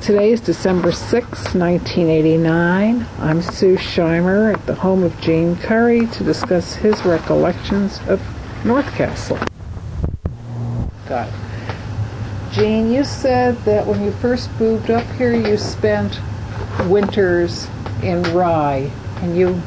Today is December 6, 1989. I'm Sue Scheimer at the home of Gene Curry to discuss his recollections of North Castle. Got it. Gene, you said that when you first moved up here, you spent winters in Rye. Can you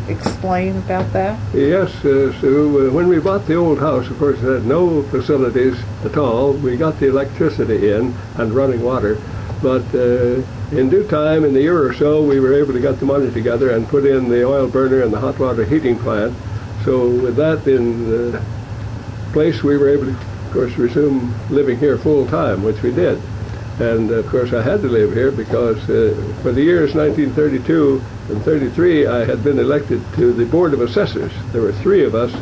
explain about that? Yes, Sue. When we bought the old house, of course, it had no facilities at all. We got the electricity in and running water. But in due time, in a year or so, we were able to get the money together and put in the oil burner and the hot water heating plant. So with that in place, we were able to, of course, resume living here full time, which we did. And of course, I had to live here because for the years 1932 and 33, I had been elected to the Board of Assessors. There were 3 of us,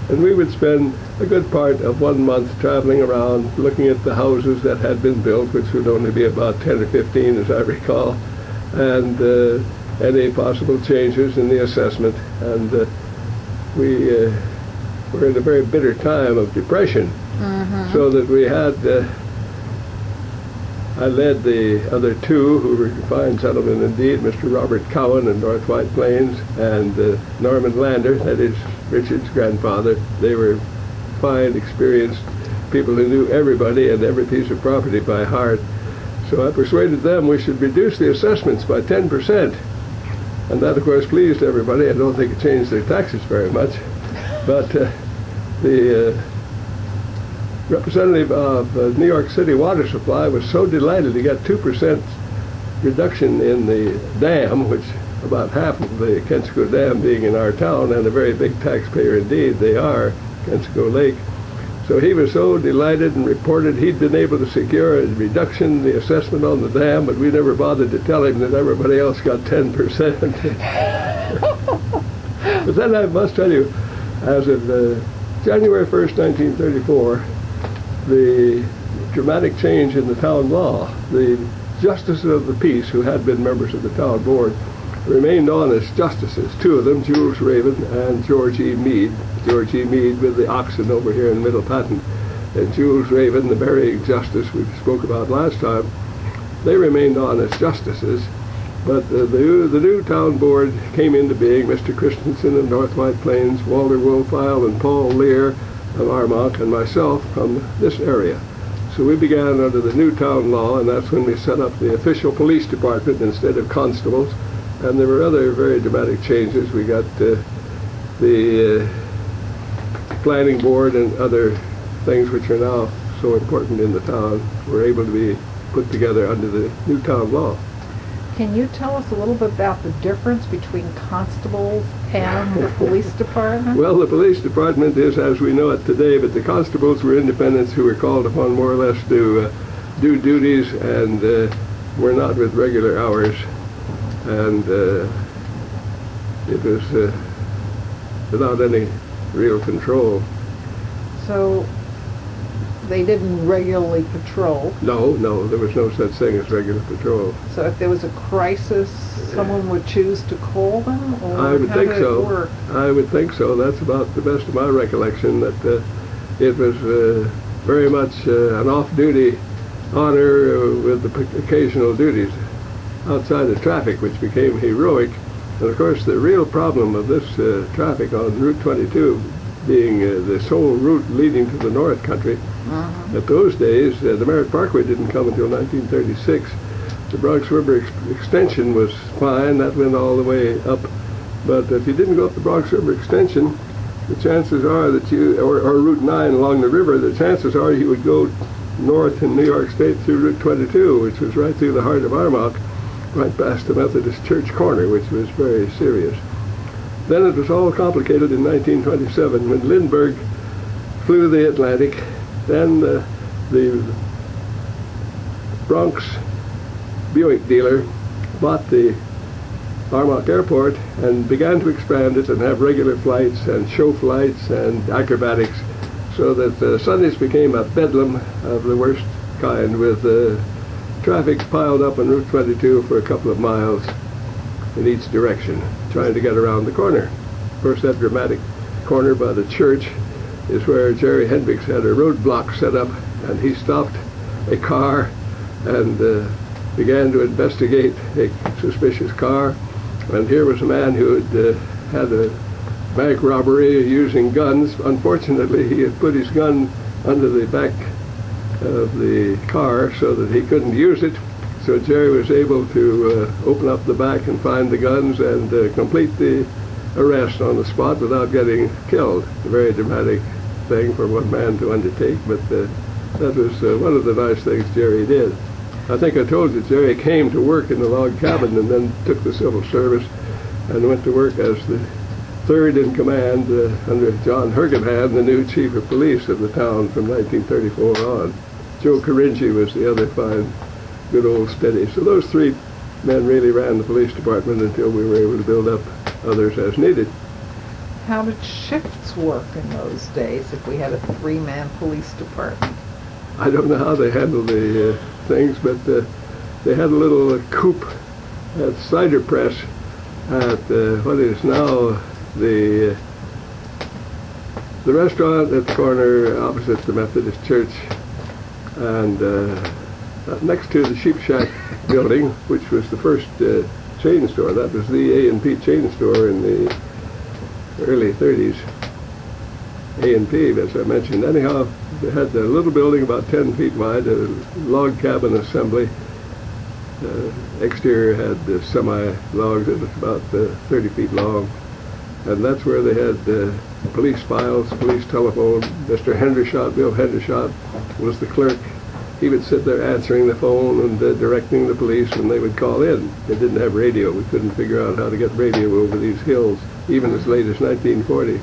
and we would spend a good part of 1 month traveling around looking at the houses that had been built, which would only be about 10 or 15 as I recall, and any possible changes in the assessment. And we were in a very bitter time of depression, so that we had I led the other 2 who were fine gentlemen indeed, Mr. Robert Cowan in North White Plains and Norman Lander, that is Richard's grandfather. They were fine, experienced people who knew everybody and every piece of property by heart. So I persuaded them we should reduce the assessments by 10%. And that, of course, pleased everybody. I don't think it changed their taxes very much. But the representative of New York City Water Supply was so delighted to get 2% reduction in the dam, which about half of the Kensico Dam being in our town, and a very big taxpayer indeed they are, Kensico Lake. So he was so delighted and reported he'd been able to secure a reduction in the assessment on the dam, but we never bothered to tell him that everybody else got 10%. But then I must tell you, as of January 1st, 1934, the dramatic change in the town law. The justices of the peace, who had been members of the town board, remained on as justices. 2 of them, Jules Raven and George E. Meade. George E. Meade with the oxen over here in Middle Patent, and Jules Raven, the burying justice we spoke about last time. They remained on as justices, but the new town board came into being. Mr. Christensen of North White Plains, Walter Wolfile and Paul Lear of Armonk, and myself from this area. So we began under the new town law, and that's when we set up the official police department instead of constables. And there were other very dramatic changes. We got the planning board and other things which are now so important in the town were able to be put together under the new town law. Can you tell us a little bit about the difference between constables and the police department? Well, the police department is as we know it today, but the constables were independents who were called upon more or less to do duties and were not with regular hours. And it was without any real control. So they didn't regularly patrol? No, there was no such thing as regular patrol. So if there was a crisis, someone would choose to call them? Or I would think so. Work? I would think so. That's about the best of my recollection, that it was very much an off-duty honor with the occasional duties outside of traffic, which became heroic. And of course, the real problem of this traffic on Route 22 being the sole route leading to the North Country. At those days, the Merritt Parkway didn't come until 1936. The Bronx River extension was fine. That went all the way up. But if you didn't go up the Bronx River extension, the chances are that you, or Route 9 along the river, the chances are you would go north in New York State through Route 22, which was right through the heart of Armonk, right past the Methodist Church corner, which was very serious. Then it was all complicated in 1927 when Lindbergh flew the Atlantic. Then the Bronx Buick dealer bought the Armonk Airport and began to expand it and have regular flights and show flights and acrobatics, so that Sundays became a bedlam of the worst kind, with traffic piled up on Route 22 for a couple of miles in each direction, trying to get around the corner. Of course, that dramatic corner by the church is where Jerry Hendricks had a roadblock set up, and he stopped a car and began to investigate a suspicious car. And here was a man who had had a bank robbery using guns. Unfortunately, he had put his gun under the back of the car so that he couldn't use it. So Jerry was able to open up the back and find the guns and complete the arrest on the spot without getting killed. A very dramatic thing for one man to undertake, but that was one of the nice things Jerry did. I think I told you Jerry came to work in the log cabin and then took the civil service and went to work as the third in command under John Hergenhan, the new chief of police of the town from 1934 on. Joe Caringi was the other fine, good old steady. So those three men really ran the police department until we were able to build up others as needed. How did shifts work in those days if we had a three-man police department? I don't know how they handled the things, but they had a little coop at cider press at what is now the restaurant at the corner opposite the Methodist Church, and next to the Sheep Shack building, which was the first chain store. That was the A&P chain store in the early 30s. A&P, as I mentioned. Anyhow, they had a little building about 10 feet wide, a log cabin assembly. Exterior had semi-logs that was about 30 feet long. And that's where they had police files, police telephone. Mr. Hendershot, Bill Hendershot, was the clerk. He would sit there answering the phone and directing the police when they would call in. They didn't have radio. We couldn't figure out how to get radio over these hills, even as late as 1940.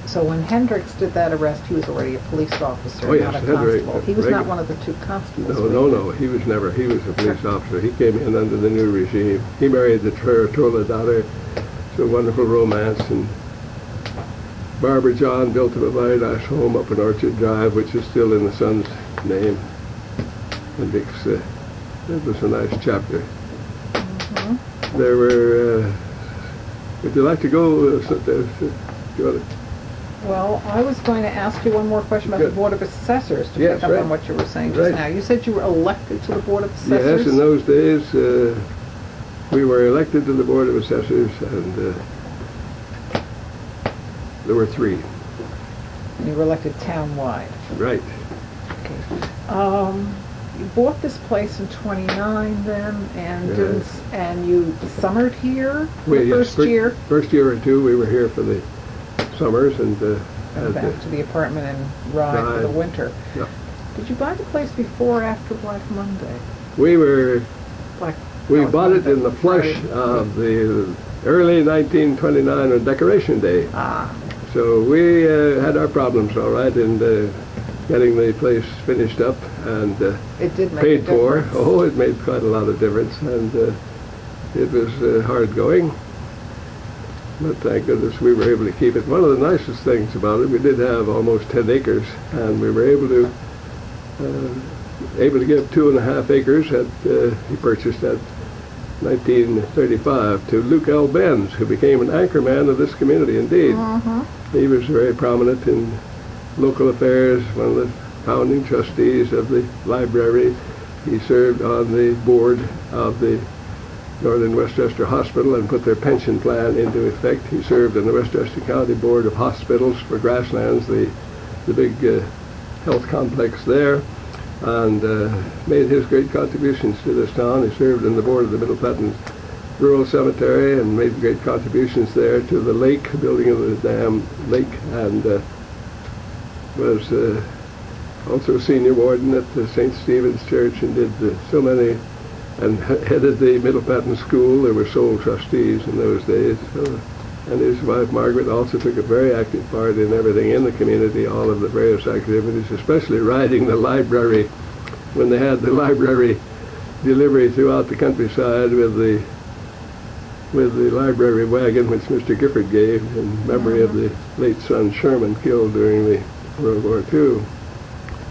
So when Hendricks did that arrest, he was already a police officer, oh, yes, not a constable. He was not one of the two constables. No, he was never. He was a police officer. He came in under the new regime. He married the Tortola daughter. It's a wonderful romance. And Barbara John built him a very nice home up in Orchard Drive, which is still in the son's name. And it was a nice chapter. Mm-hmm. There were. Would you like to go? Do you want to? Well, I was going to ask you one more question about the Board of Assessors to pick up on what you were saying just now. You said you were elected to the Board of Assessors? Yes, in those days we were elected to the Board of Assessors, and there were three. And you were elected town-wide? Right. Okay. You bought this place in '29 then, and you summered here the first year? First year or two we were here for the summers and back to the apartment and Rye for the winter. Yeah. Did you buy the place before or after Black Monday? We bought it in the flush of the early 1929 on Decoration Day. So we had our problems, all right, in getting the place finished up and it did make paid a for. difference. Oh, it made quite a lot of difference, and it was hard going. But thank goodness we were able to keep it. One of the nicest things about it, we did have almost 10 acres, and we were able to give 2.5 acres he purchased at 1935 to Luke L. Benz, who became an anchorman of this community indeed. Mm-hmm. He was very prominent in local affairs, one of the founding trustees of the library. He served on the board of the Northern Westchester Hospital and put their pension plan into effect. He served on the Westchester County Board of Hospitals for Grasslands, the big health complex there, and made his great contributions to this town. He served on the board of the Middle Platte Rural Cemetery and made great contributions there to the lake, the building of the dam lake, and was also senior warden at the St. Stephen's Church and did so many, and headed the Middle Platte School. There were sole trustees in those days. And his wife, Margaret, also took a very active part in everything in the community, all of the various activities, especially riding the library when they had the library delivery throughout the countryside with the library wagon, which Mr. Gifford gave in memory of the late son Sherman, killed during the World War II.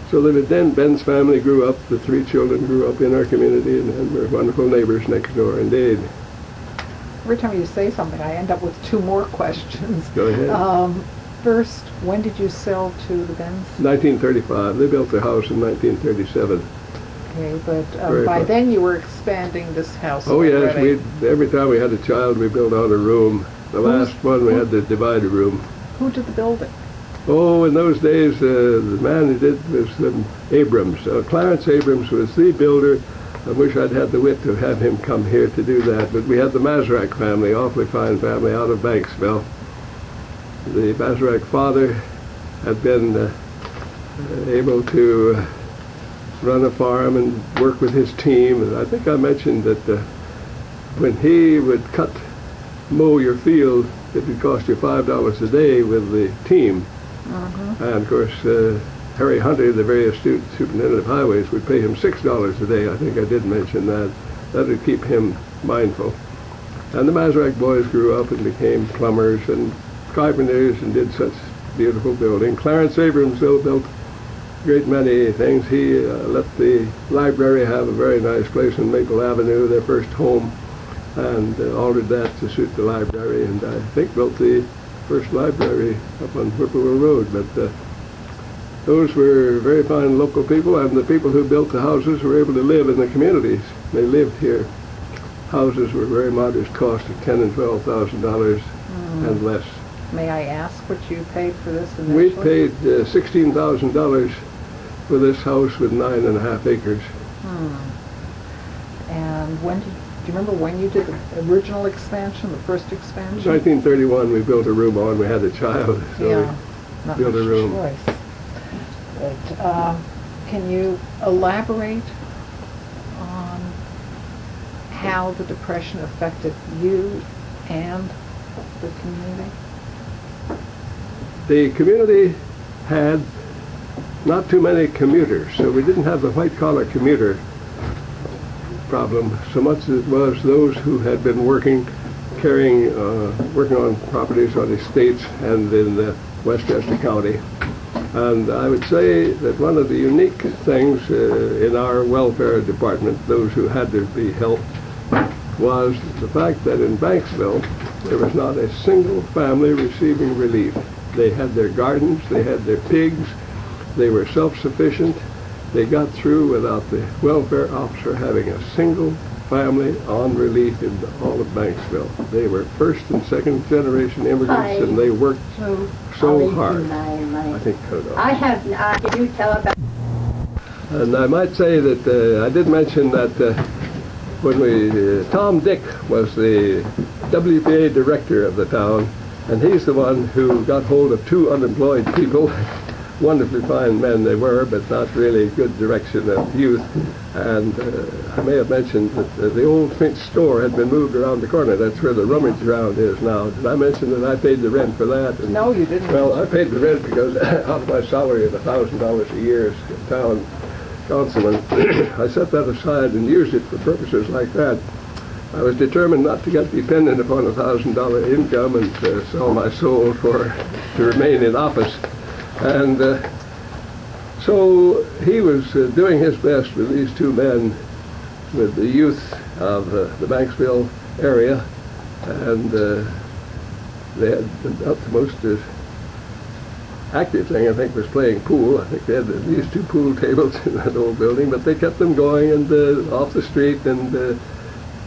So that then Ben's family grew up, the three children grew up in our community, and were wonderful neighbors next door indeed. Every time you say something, I end up with two more questions. Go ahead. first, when did you sell to the Benz? 1935. They built their house in 1937. Okay, but Very by fun. then you were expanding this house Oh yes, already. every time we had a child, we built out a room. The last one, we had to divide a room. Who did the building? Oh, in those days, the man who did was Abrams. Clarence Abrams was the builder. I wish I'd had the wit to have him come here to do that. But we had the Mazurek family, awfully fine family, out of Banksville. The Mazurek father had been able to run a farm and work with his team. And I think I mentioned that when he would mow your field, it would cost you $5 a day with the team. And of course, Harry Hunter, the very astute superintendent of highways, would pay him $6 a day. I think I did mention that. That would keep him mindful. And the Mazurek boys grew up and became plumbers and carpenters and did such beautiful building. Clarence Abrams, though, built a great many things. He let the library have a very nice place on Maple Avenue, their first home, and altered that to suit the library, and I think built the first library up on Whippoorwill Road. But those were very fine local people, and the people who built the houses were able to live in the communities. They lived here. Houses were very modest cost of $10,000 and $12,000 and less. May I ask what you paid for this initially? We paid $16,000 for this house with 9.5 acres. And when do you remember when you did the original expansion, the first expansion? 1931, we built a room on. We had a child, so Yeah, not built a much room. choice. But can you elaborate on how the Depression affected you and the community? The community had not too many commuters, so we didn't have the white-collar commuter problem so much as it was those who had been working on properties on estates and in Westchester County. And I would say that one of the unique things in our welfare department, those who had to be helped, was the fact that in Banksville there was not a single family receiving relief. They had their gardens, they had their pigs, they were self-sufficient. They got through without the welfare officer having a single family on relief in all of Banksville. They were first and second generation immigrants, and they worked so hard. I think I have not. Can you tell about? And I might say that I did mention that when Tom Dick was the WPA director of the town, and he's the one who got hold of two unemployed people. Wonderfully fine men they were, but not really good direction of youth. And I may have mentioned that the old Finch store had been moved around the corner. That's where the rummage round is now. Did I mention that I paid the rent for that? And, No, you didn't. well, I paid the rent because out of my salary of $1,000 a year as town councilman, I set that aside and used it for purposes like that. I was determined not to get dependent upon a $1,000 income and sell my soul to remain in office. And so he was doing his best with these two men, with the youth of the Banksville area, and they had about the most active thing, I think, was playing pool. I think they had at least 2 pool tables in that old building, but they kept them going and off the street and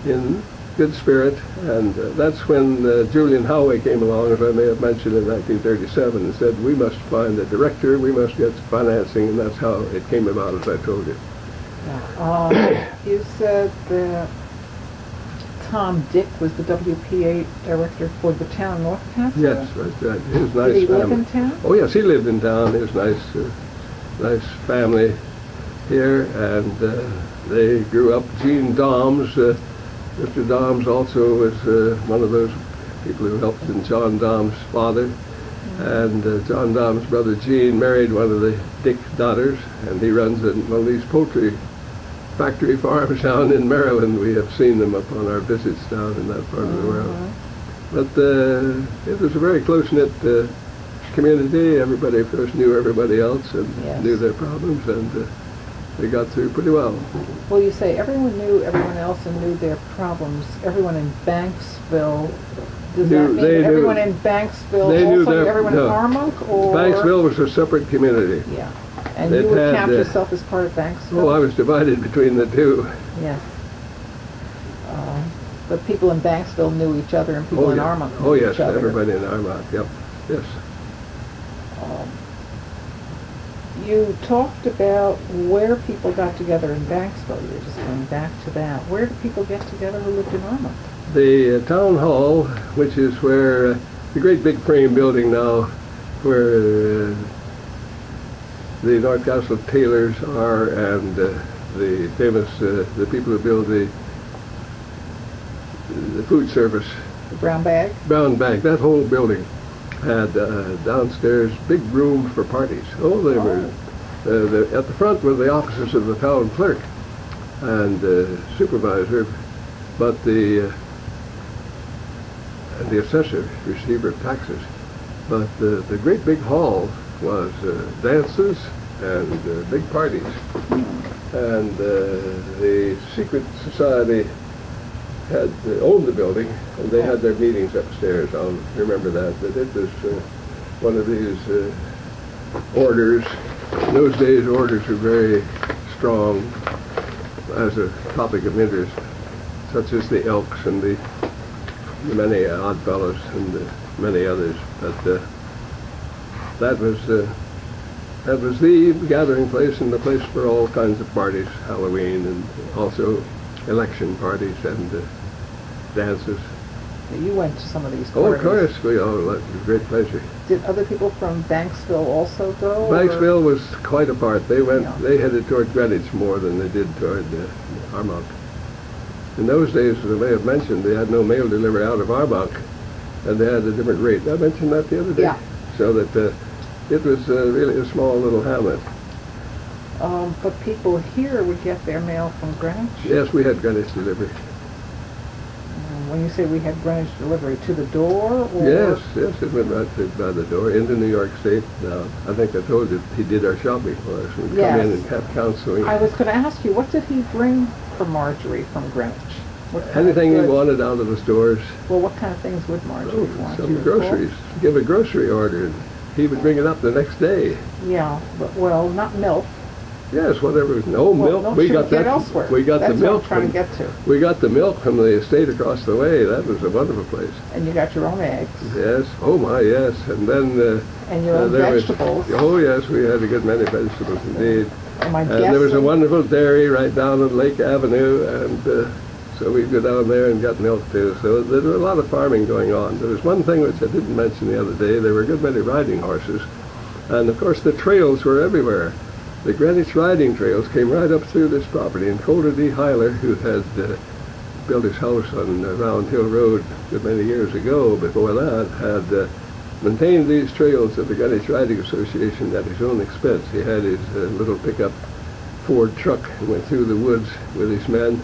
in good spirit. And that's when Julian Howey came along, as I may have mentioned, in 1937, and said, we must find a director, we must get financing, and that's how it came about, as I told you. You said that Tom Dick was the WPA director for the town North Castle? Yes, that's right. His nice Did he family. live in town? Oh yes, he lived in town. His nice family here, and they grew up. Gene Doms, Mr. Doms also was one of those people who helped in John Dom's father. And John Dom's brother Gene married one of the Dick daughters, and he runs one of these poultry factory farms down in Maryland. We have seen them up on our visits down in that part of the world. But it was a very close-knit community. Everybody, of course, knew everybody else and knew their problems, and they got through pretty well. Well, you say everyone knew everyone else and knew their problems. Everyone in Banksville Does that mean that everyone in Banksville also knew everyone in Armonk? Or? Banksville was a separate community. Yeah. And you would count yourself as part of Banksville? Oh, I was divided between the two. Yeah. But people in Banksville knew each other, and people in Armonk knew each other. Oh, yes, everybody in Armonk, yep. Yes. You talked about where people got together in Banksville. You were just going back to that. Where did people get together who lived in Armonk? The town hall, which is where the great big frame building now, where the North Castle tailors are, and the famous the people who build the food service. The Brown Bag? Brown Bag. That whole building had downstairs big room for parties. Oh, they were at the front were the offices of the town clerk and supervisor, but the assessor, receiver of taxes. But the great big hall was dances and big parties, and the secret society had owned the building, and they had their meetings upstairs. I'll remember that it was one of these orders. In those days, orders were very strong as a topic of interest, such as the Elks and the many Odd Fellows and many others. But that was the gathering place and the place for all kinds of parties, Halloween and also election parties and dances. You went to some of these parties. Oh, of course. That was a great pleasure. Did other people from Banksville also go? Banksville was quite apart. They went. Yeah. They headed toward Greenwich more than they did toward Armonk. In those days, as I may have mentioned, they had no mail delivery out of Armonk, and they had a different rate. I mentioned that the other day. Yeah. So that it was really a small little hamlet. But people here would get their mail from Greenwich? Yes, we had Greenwich delivery. When you say we had Greenwich delivery, to the door? Or? Yes, it went right by the door into New York State. Now, I think I told you he did our shopping for us. We'd come in and have counseling. I was going to ask you, what did he bring for Marjorie from Greenwich? Anything he wanted out of the stores. Well, what kind of things would Marjorie want? Some groceries. Give a grocery order, and he would bring it up the next day. Yeah, but, well, not milk. Yes, whatever. No milk. We got that elsewhere. We got the milk. That's what I'm trying to get to. We got the milk from the estate across the way. That was a wonderful place. And you got your own eggs. Yes. Oh my, yes. And then. And your own vegetables. Oh yes, we had a good many vegetables indeed. And there was a wonderful dairy right down on Lake Avenue, and so we'd go down there and got milk too. So there was a lot of farming going on. There was one thing which I didn't mention the other day. There were a good many riding horses, and of course the trails were everywhere. The Greenwich riding trails came right up through this property, and Colder D. Hyler, who had built his house on Round Hill Road many years ago, before that, had maintained these trails of the Greenwich Riding Association at his own expense. He had his little pickup Ford truck and went through the woods with his men,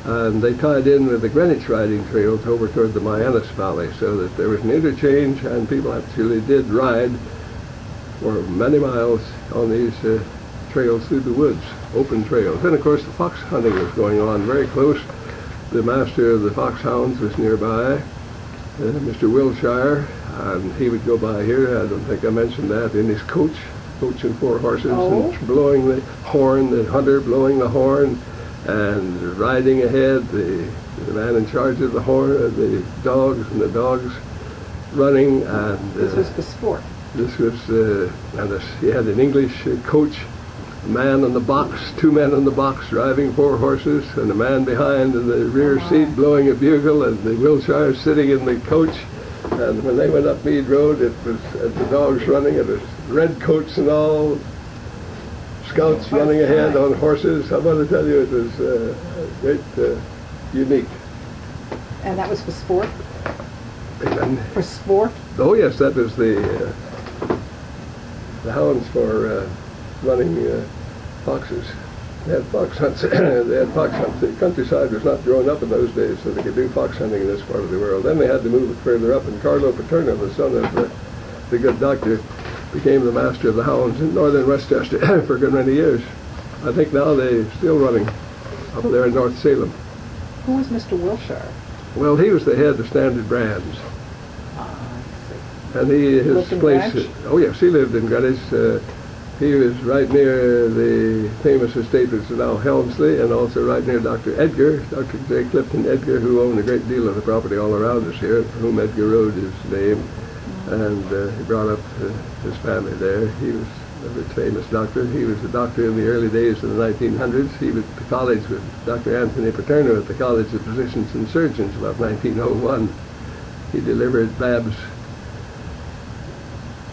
and they tied in with the Greenwich Riding trails over toward the Mianus Valley, so that there was an interchange, and people actually did ride for many miles on these trails through the woods, open trails. And of course the fox hunting was going on very close. The master of the foxhounds was nearby, Mr. Wilshire, and he would go by here. I don't think I mentioned that, in his coach and 4 horses, and blowing the horn, the hunter blowing the horn, and riding ahead, the man in charge of the horn, the dogs, and the dogs running. And this was for sport. This was, he had an English coach, a man on the box, 2 men on the box driving 4 horses, and a man behind in the rear seat blowing a bugle, and the Wilshire sitting in the coach. And when they went up Mead Road, it was the dogs running, it was red coats and all, scouts running ahead on horses. I'm going to tell you, it was great, unique. And that was for sport? Amen. For sport? Oh yes, that was the hounds for running foxes. They had fox hunts. The countryside was not growing up in those days, so they could do fox hunting in this part of the world. Then they had to move it further up, and Carlo Paterno, the son of the good doctor, became the master of the hounds in northern Westchester for a good many years. I think now they're still running up there in North Salem. Who was Mr. Wilshire? Well, he was the head of Standard Brands. And his Lived in place, Greenwich? oh yes, he lived in Greenwich. He was right near the famous estate which is now Helmsley, and also right near Dr. Edgar, Dr. J. Clifton Edgar, who owned a great deal of the property all around us here, for whom Edgar Road is named. And he brought up his family there. He was a very famous doctor. He was a doctor in the early days of the 1900s. He was at the college with Dr. Anthony Paterno at the College of Physicians and Surgeons about 1901. He delivered Babs,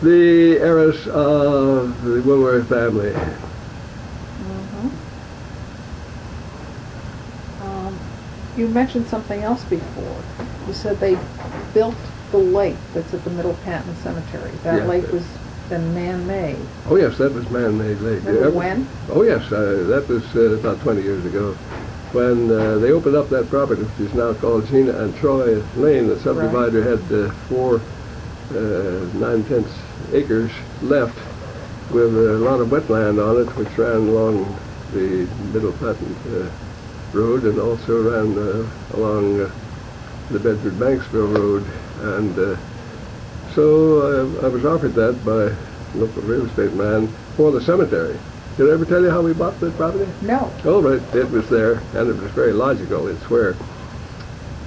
the heiress of the Woolworth family. You mentioned something else before. You said they built the lake that's at the Middle Patton Cemetery. That Yes. lake was then man-made. Oh yes, that was man-made lake. Remember when? Oh yes, that was about 20 years ago, when they opened up that property, which is now called Gina and Troy Lane. The subdivider had 4 9/10 acres left, with a lot of wetland on it, which ran along the Middle Patton Road, and also ran along the Bedford-Banksville Road. And so I was offered that by a local real estate man for the cemetery. Did I ever tell you how we bought that property? No. Oh, right. It was there, and it was very logical. It's where,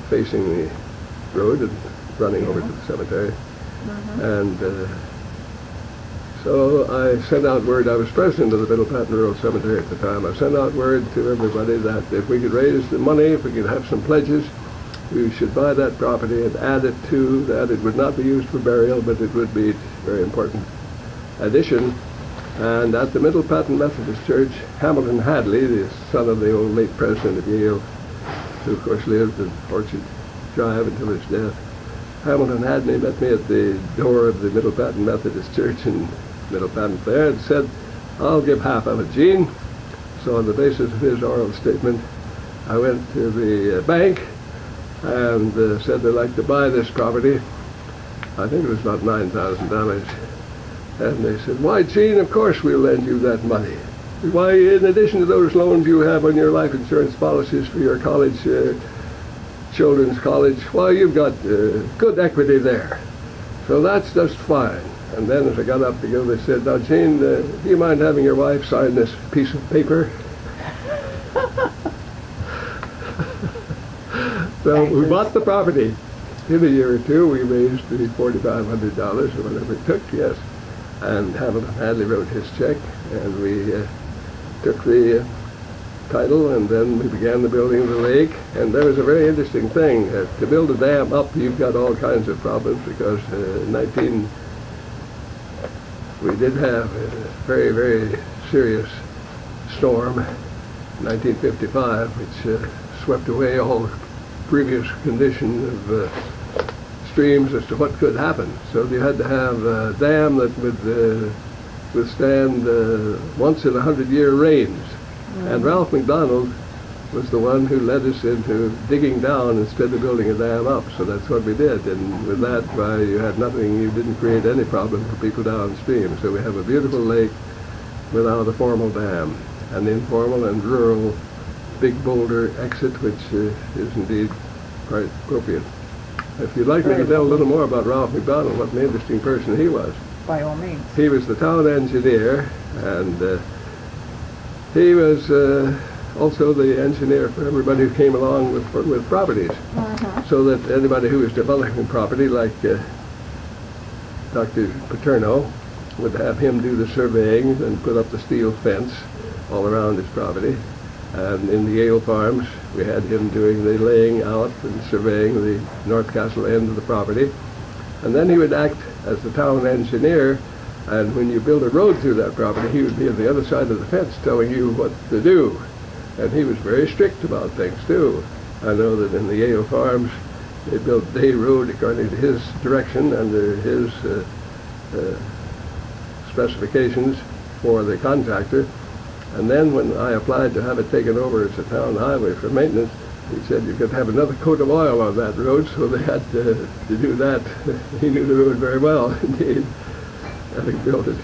facing the road and running over to the cemetery. And so I sent out word. I was president of the Middle Patton Rural Cemetery at the time. I sent out word to everybody that if we could raise the money, if we could have some pledges, we should buy that property and add it to that. It would not be used for burial, but it would be a very important addition. And at the Middle Patton Methodist Church, Hamilton Hadley, the son of the old late president of Yale, who of course lived in Orchard Drive until his death, Hamilton Hadley met me at the door of the Middle Patton Methodist Church in Middle Patton there and said, "I'll give half of it, Gene." So on the basis of his oral statement, I went to the bank and said they'd like to buy this property. I think it was about $9,000. And they said, "Why, Gene, of course we'll lend you that money. Why, in addition to those loans you have on your life insurance policies for your college, children's college, why, you've got good equity there. So that's just fine." And then as I got up to go, they said, "Now, Gene, do you mind having your wife sign this piece of paper?" So we bought the property. In a year or two, we raised the $4,500 or whatever it took, yes. And Hamilton Hadley wrote his check, and we took the title, and then we began the building of the lake. And there was a very interesting thing. To build a dam up, you've got all kinds of problems, because we did have a very, very serious storm, 1955, which swept away all previous condition of streams as to what could happen. So you had to have a dam that would withstand once in 100-year rains. And Ralph McDonald was the one who led us into digging down instead of building a dam up. So that's what we did. And with that, you had nothing, you didn't create any problem for people downstream. So we have a beautiful lake without a formal dam, an informal and rural big boulder exit, which is indeed quite appropriate. If you'd like me to tell a little more about Ralph McDonald, what an interesting person he was. By all means. He was the town engineer, and he was also the engineer for everybody who came along with properties. So that anybody who was developing property, like Dr. Paterno, would have him do the surveying and put up the steel fence all around his property. And in the Yale Farms, we had him doing the laying out and surveying the North Castle end of the property. And then he would act as the town engineer, and when you build a road through that property, he would be on the other side of the fence telling you what to do. And he was very strict about things, too. I know that in the Yale Farms, they built Day Road according to his direction, under his specifications for the contractor. And then when I applied to have it taken over as a town highway for maintenance, he said you could have another coat of oil on that road, so they had to do that. He knew the road very well, indeed, having built it,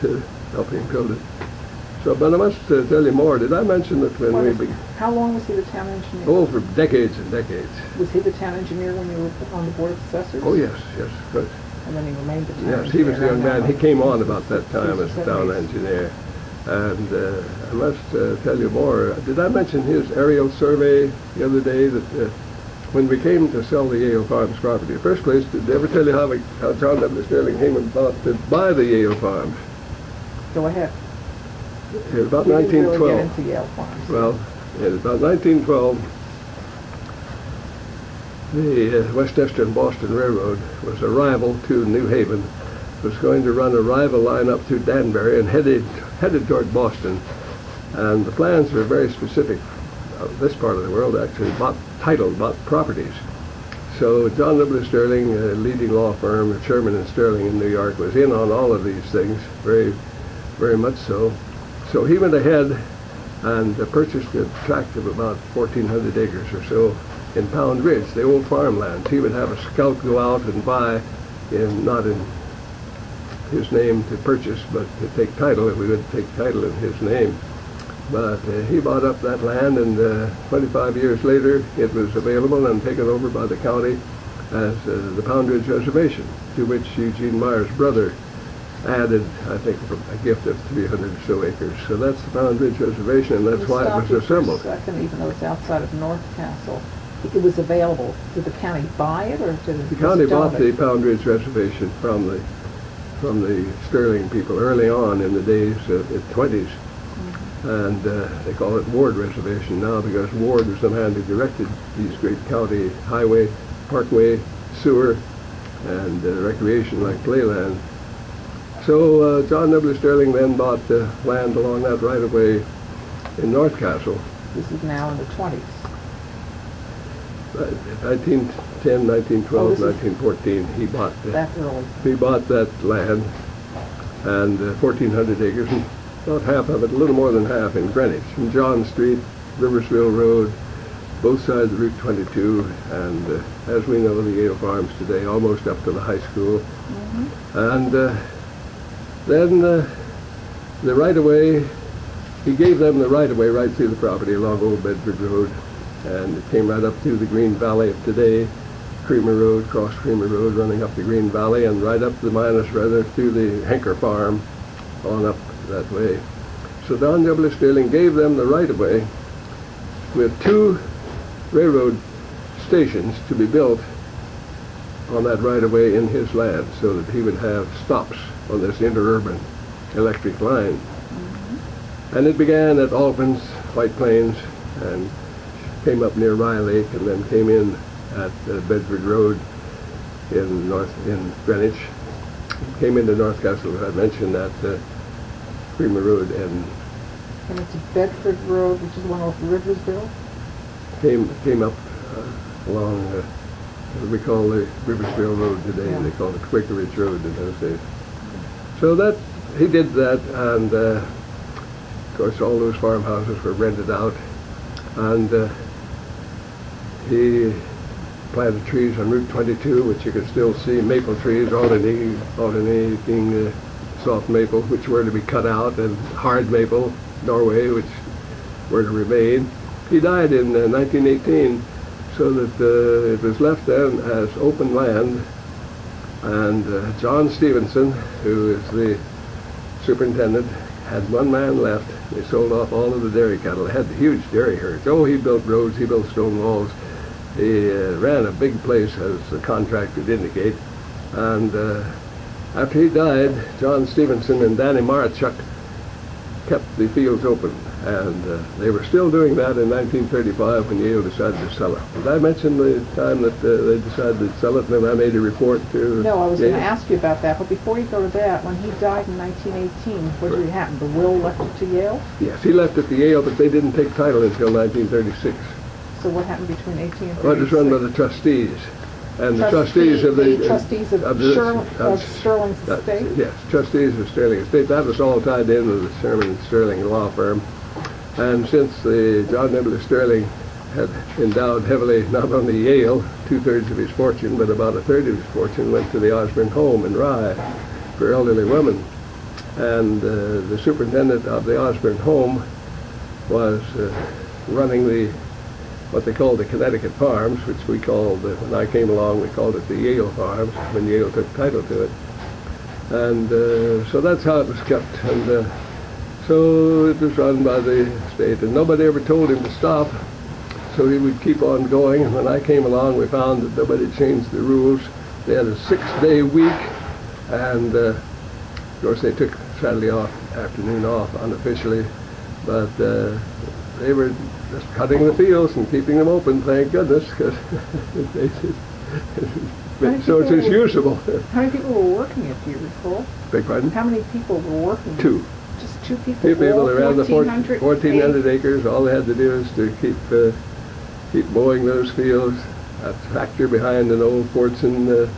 helping build it. So, but I must tell you more. Did I mention that when How long was he the town engineer? Oh, for decades and decades. Was he the town engineer when you were on the Board of Assessors? Oh, yes, yes, of course. And then he remained the town Yes, he was the young man. He came on about that time as the town engineer. And I must tell you more. Did I mention his aerial survey the other day that when we came to sell the Yale Farms property, in the first place, did they ever tell you how John W. Sterling came about to buy the Yale Farms? Go ahead. About We didn't 1912. really get into Yale Farms. Well, in about 1912, the Westchester and Boston Railroad was a rival to New Haven. It was going to run a rival line up through Danbury and headed toward Boston. And the plans were very specific. This part of the world actually bought properties. So John W. Sterling, a leading law firm, Sherman and Sterling in New York, was in on all of these things, very, very much so. So he went ahead and purchased a tract of about 1,400 acres or so in Pound Ridge, the old farmlands. He would have a scout go out and buy, not in his name to purchase, but to take title, if we would take title in his name. But he bought up that land, and 25 years later it was available and taken over by the county as the Pound Ridge Reservation, to which Eugene Meyer's brother added, I think, a gift of 300 or so acres. So that's the Pound Ridge Reservation, and that's why it was assembled. For a second, even though it's outside of North Castle, it was available. Did the county buy it, or did it? The county bought the Pound Ridge Reservation from the Sterling people early on in the days of the 20s. And they call it Ward Reservation now because Ward was the man who directed these great county highway, parkway, sewer, and recreation like playland. So John W. Sterling then bought land along that right-of-way in North Castle. This is now in the 20s. 1910, 1912, 1914, he bought that early. He bought that land and 1,400 acres. And about half of it, a little more than half, in Greenwich, from John Street, Riversville Road, both sides of Route 22, and as we know, the Yale Farms today, almost up to the high school. And then the right-of-way, he gave them the right-of-way right through the property along Old Bedford Road, and it came right up through the Green Valley of today, Creamer Road, cross Creamer Road, running up the Green Valley, and right up the Minas River through the Henker Farm, on up that way. So John W. Sterling gave them the right-of-way with 2 railroad stations to be built on that right-of-way in his land, so that he would have stops on this interurban electric line. And it began at Albans, White Plains, and came up near Rye Lake, and then came in at Bedford Road in Greenwich. Came into North Castle, as I mentioned, at Creamer Road, and it's Bedford Road, which is one off Riversville? Came up along what we call the Riversville Road today. Yeah. They call it Quaker Ridge Road in those days. So that he did that, and of course all those farmhouses were rented out, and he planted trees on Route 22, which you can still see, maple trees, alternating soft maple, which were to be cut out, and hard maple, Norway, which were to remain. He died in 1918, so that it was left then as open land, and John Stevenson, who is the superintendent, had one man left. They sold off all of the dairy cattle. They had huge dairy herds. Oh, he built roads, he built stone walls. He ran a big place, as the contract would indicate. And after he died, John Stevenson and Danny Marchuk kept the fields open. And they were still doing that in 1935 when Yale decided to sell it. Did I mention the time that they decided to sell it, and then I made a report to No, I was Yale? going to ask you about that, but before you go to that, when he died in 1918, what did happen? The will left it to Yale? Yes, he left it to Yale, but they didn't take title until 1936. So what happened between 18 and 36? Well, it was run by the trustees. And the trustees of the trustees of Sterling's estate? Yes, trustees of Sterling Estate. That was all tied in with the Sherman and Sterling law firm. And since John W. Sterling had endowed heavily not only Yale, 2/3 of his fortune, but about 1/3 of his fortune went to the Osborne home in Rye for elderly women. And the superintendent of the Osborne home was running the what they called the Connecticut Farms, which we called, when I came along, we called it the Yale Farms, when Yale took title to it. And so that's how it was kept. And so it was run by the state, and nobody ever told him to stop. So he would keep on going. And when I came along, we found that nobody changed the rules. They had a 6-day week, and of course they took Saturday afternoon off unofficially, but they were just cutting the fields and keeping them open, thank goodness, because so it's usable. How many people were working it, do you recall? Beg pardon? How many people were working? 2. Just 2 people? 2 people around the 1,400 acres. All they had to do is to keep mowing those fields. That tractor behind an old Fortson,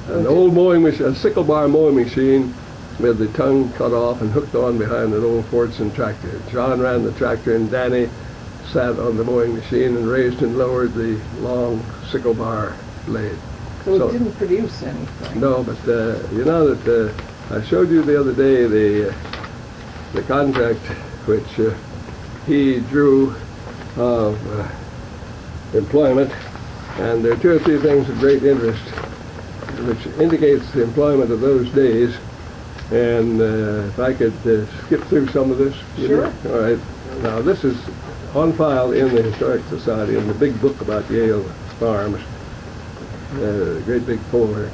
an old mowing machine, a sickle bar mowing machine with the tongue cut off and hooked on behind an old Fortson tractor. John ran the tractor and Danny sat on the mowing machine and raised and lowered the long sickle bar blade. So it didn't produce anything? No, but you know that I showed you the other day the contract which he drew of employment, and there are 2 or 3 things of great interest which indicates the employment of those days. And if I could skip through some of this. Sure. All right. Now this is on file in the Historic Society in the big book about Yale Farms, great big folder.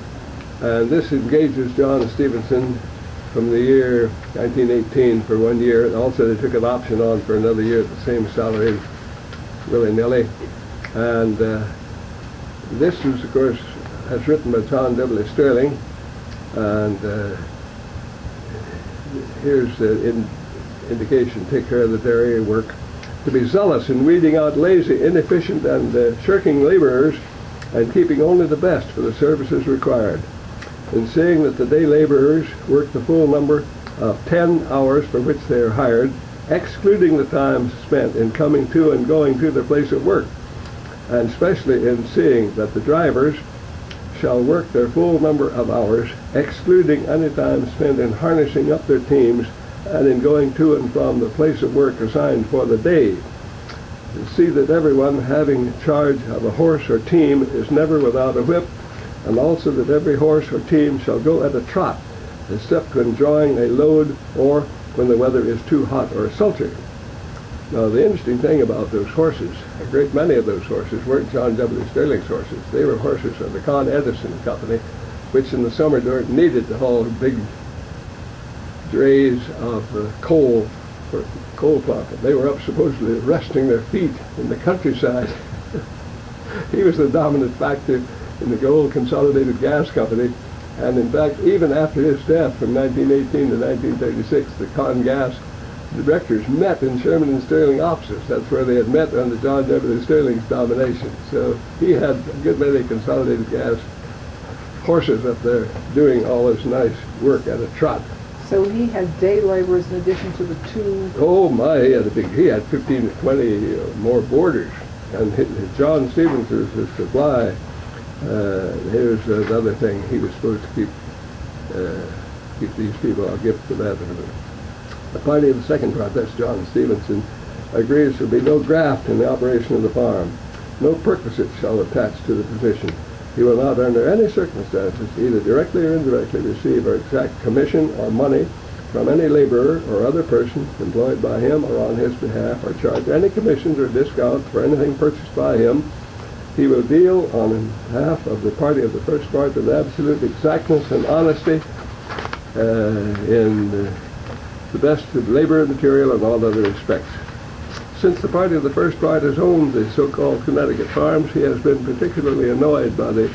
And this engages John Stevenson from the year 1918 for 1 year. And also they took an option on for another year at the same salary, willy-nilly. And this is, of course, as written by John W. Sterling. And here's the indication: take care of the dairy work. To be zealous in weeding out lazy, inefficient, and shirking laborers, and keeping only the best for the services required. In seeing that the day laborers work the full number of 10 hours for which they are hired, excluding the time spent in coming to and going to their place of work, and especially in seeing that the drivers shall work their full number of hours, excluding any time spent in harnessing up their teams and in going to and from the place of work assigned for the day. To see that everyone having charge of a horse or team is never without a whip, and also that every horse or team shall go at a trot, except when drawing a load or when the weather is too hot or sultry. Now, the interesting thing about those horses, a great many of those horses weren't John W. Sterling's horses. They were horses of the Con Edison Company, which in the summer needed to haul big drays of coal for coal plant. They were up supposedly resting their feet in the countryside. He was the dominant factor in the old Consolidated Gas Company, and in fact, even after his death from 1918 to 1936, the Con Gas directors met in Sherman and Sterling offices. That's where they had met under John W. Sterling's domination. So he had a good many Consolidated Gas horses up there doing all this nice work at a trot. So he had day laborers in addition to the 2. Oh my, he had 15 to 20 more boarders. And John Stevens was his supply. Here's another thing he was supposed to keep these people. I'll give to that in a minute. The party of the second part, that's John Stevenson, agrees there will be no graft in the operation of the farm. No perquisites shall attach to the position. He will not, under any circumstances, either directly or indirectly, receive or exact commission or money from any laborer or other person employed by him or on his behalf, or charge any commissions or discounts for anything purchased by him. He will deal on behalf of the party of the first part with absolute exactness and honesty in the best of labor and material and all other respects. Since the party of the first part has owned the so-called Connecticut farms, he has been particularly annoyed by the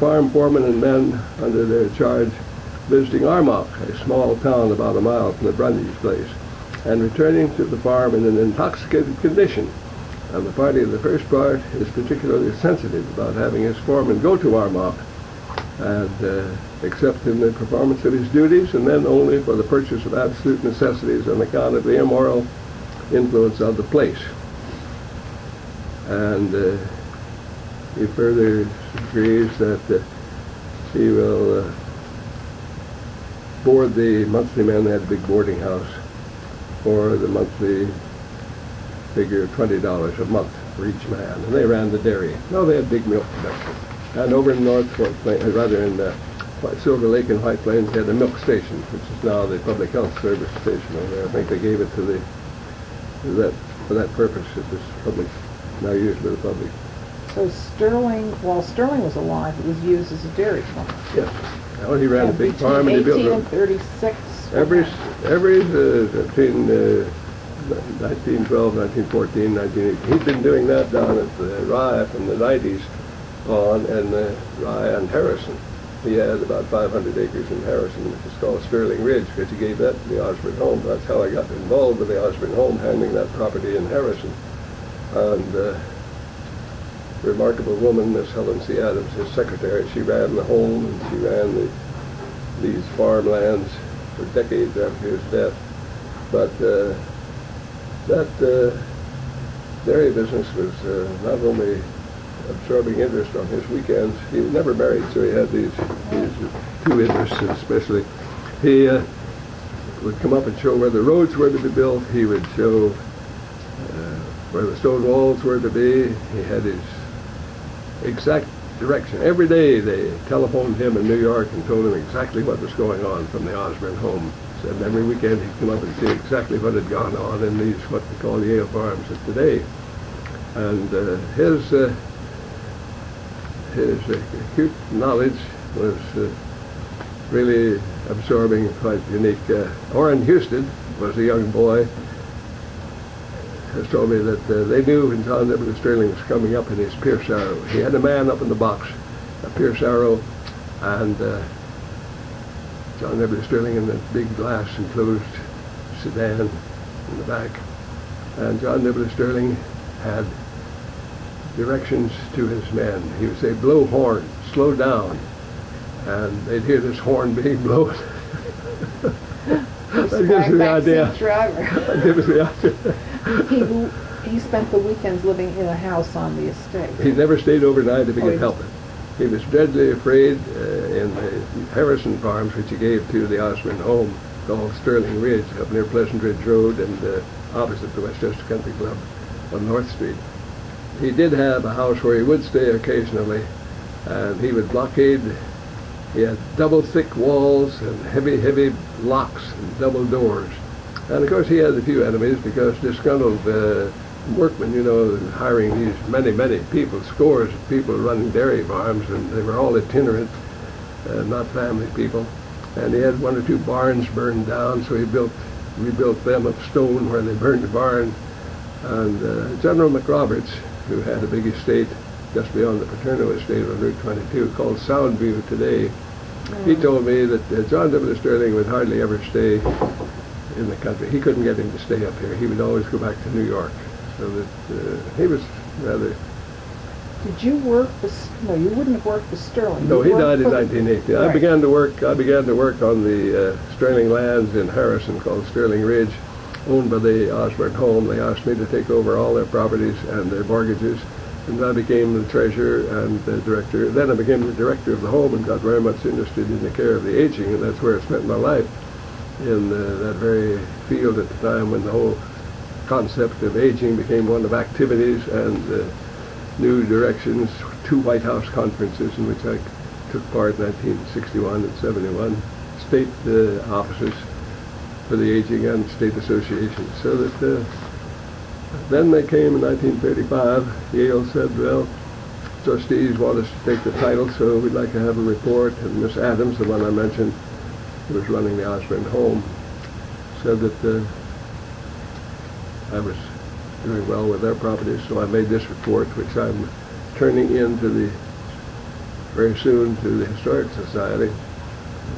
farm foremen and men under their charge visiting Armonk, a small town about a mile from the Brundage place, and returning to the farm in an intoxicated condition. And the party of the first part is particularly sensitive about having his foreman go to Armonk and except in the performance of his duties, and then only for the purchase of absolute necessities on account of the immoral influence of the place. And he further agrees that he will board the monthly men. They had a big boarding house for the monthly figure $20 a month for each man, and they ran the dairy. Now they had big milk production. And over in North Fork Plains, rather in Silver Lake and White Plains, they had a milk station, which is now the public health service station over there. I think they gave it to for that purpose. It was public, now used by the public. So Sterling, while Sterling was alive, it was used as a dairy farm. Yes. Well, he ran a big farm and he built between 18 and 36. Between 1912, 1914, 1918. He'd been doing that down at the Rye from the 90s on, and Rye and Harrison. He had about 500 acres in Harrison, which is called Sterling Ridge, because he gave that to the Osborne home. That's how I got involved with the Osborne home, handling that property in Harrison. And remarkable woman, Miss Helen C. Adams, his secretary. She ran the home, and she ran these farmlands for decades after his death. But that dairy business was not only absorbing interest on his weekends. He was never married, so he had these two interests especially. He would come up and show where the roads were to be built. He would show where the stone walls were to be. He had his exact direction. Every day they telephoned him in New York and told him exactly what was going on from the Osborne home. Said every weekend he'd come up and see exactly what had gone on in these, what we call Yale farms of today. And his acute knowledge was really absorbing, quite unique. Orrin Houston was a young boy, has told me that they knew when John W. Sterling was coming up in his Pierce Arrow. He had a man up in the box, a Pierce Arrow, and John W. Sterling in the big glass enclosed sedan in the back. And John W. Sterling had directions to his men. He would say, blow horn, slow down. And they'd hear this horn being blown. That gives you the idea. That gives you the idea. He spent the weekends living in a house on the estate. He never stayed overnight if he could help it. He was deadly afraid in the Harrison farms, which he gave to the Osborne home, called Sterling Ridge, up near Pleasant Ridge Road and opposite the Westchester Country Club on North Street. He did have a house where he would stay occasionally, and he would blockade. He had double thick walls and heavy, heavy locks and double doors. And of course he had a few enemies because disgruntled workmen, you know, hiring these many, many people, scores of people running dairy farms, and they were all itinerant, not family people. And he had one or two barns burned down, so he rebuilt them of stone where they burned the barn. And General McRoberts, who had a big estate just beyond the Paterno estate on Route 22 called Soundview today, he told me that John W. Sterling would hardly ever stay in the country. He couldn't get him to stay up here. He would always go back to New York. So that he was rather... Did you work for... No, you wouldn't have worked for Sterling. No, he died in 1918. Right. I began to work on the Sterling lands in Harrison called Sterling Ridge, owned by the Osborne home. They asked me to take over all their properties and their mortgages, and I became the treasurer and the director. Then I became the director of the home and got very much interested in the care of the aging, and that's where I spent my life, in that very field at the time when the whole concept of aging became one of activities, and new directions, 2 White House conferences in which I took part in 1961 and 71, state offices for the aging and state associations. So that then they came in 1935. Yale said, well, trustees want us to take the title, so we'd like to have a report. And Miss Adams, the one I mentioned, who was running the Osborne home, said that I was doing well with their properties, so I made this report, which I'm turning in very soon to the Historic Society,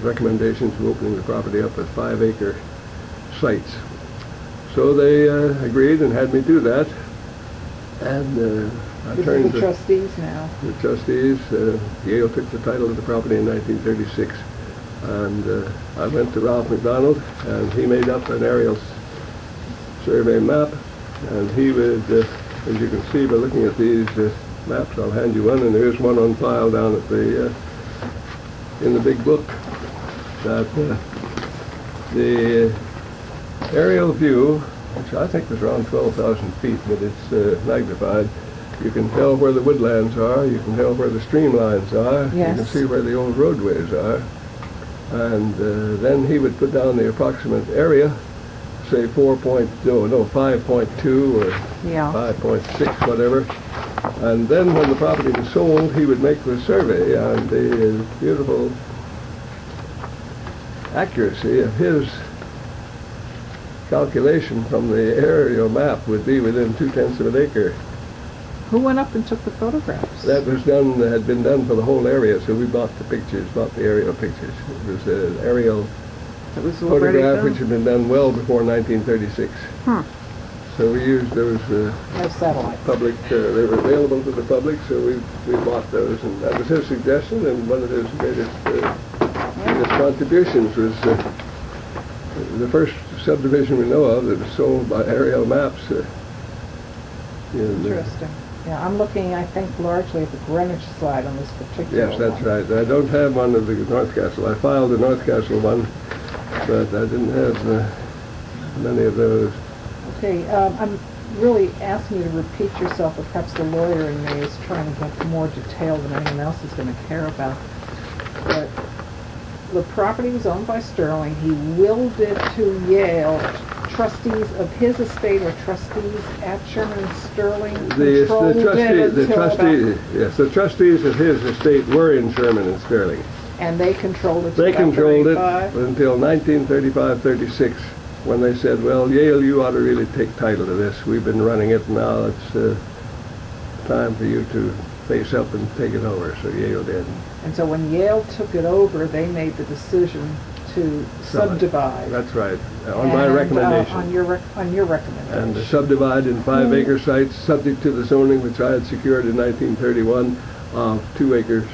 recommendations of opening the property up with 5-acre sites. So they agreed and had me do that, and I turned the trustees now. The trustees. Yale took the title of the property in 1936, and I went to Ralph McDonald, and he made up an aerial survey map, and he would, as you can see by looking at these maps, I'll hand you one, and there is one on file down at the in the big book, that the aerial view which I think was around 12,000 feet, but it's magnified. You can tell where the woodlands are, you can tell where the streamlines are, Yes. you can see where the old roadways are. And then he would put down the approximate area, say 5.2 or Yeah. 5.6, whatever. And then when the property was sold, he would make the survey, and the beautiful accuracy of his calculation from the aerial map would be within 2/10 of an acre. Who went up and took the photographs? That was done, had been done for the whole area, so we bought the pictures, bought the aerial pictures. It was an aerial It was already photograph done? which had been done well before 1936. So we used those No satellite. public, they were available to the public, so we bought those, and that was his suggestion, and one of his greatest contributions was the first subdivision we know of that was sold by aerial maps. Interesting. Yeah, I'm looking, I think, largely at the Greenwich side on this particular Yes, that's one. right. I don't have one of the North Castle. I filed the North Castle one, but I didn't have many of those. Okay, I'm really asking you to repeat yourself, or perhaps the lawyer in me is trying to get more detail than anyone else is going to care about. But the property was owned by Sterling. He willed it to Yale. Trustees of his estate or trustees at Sherman and Sterling controlled it the trustees of his estate were in Sherman and Sterling. and they controlled it. They controlled it 35? until 1935-36, when they said, "Well, Yale, you ought to really take title to this. We've been running it, now it's time for you to face up and take it over." So Yale did. And so when Yale took it over, they made the decision to subdivide. That's right, on my recommendation. On your recommendation. And subdivide in 5-acre sites, subject to the zoning which I had secured in 1931 of 2 acres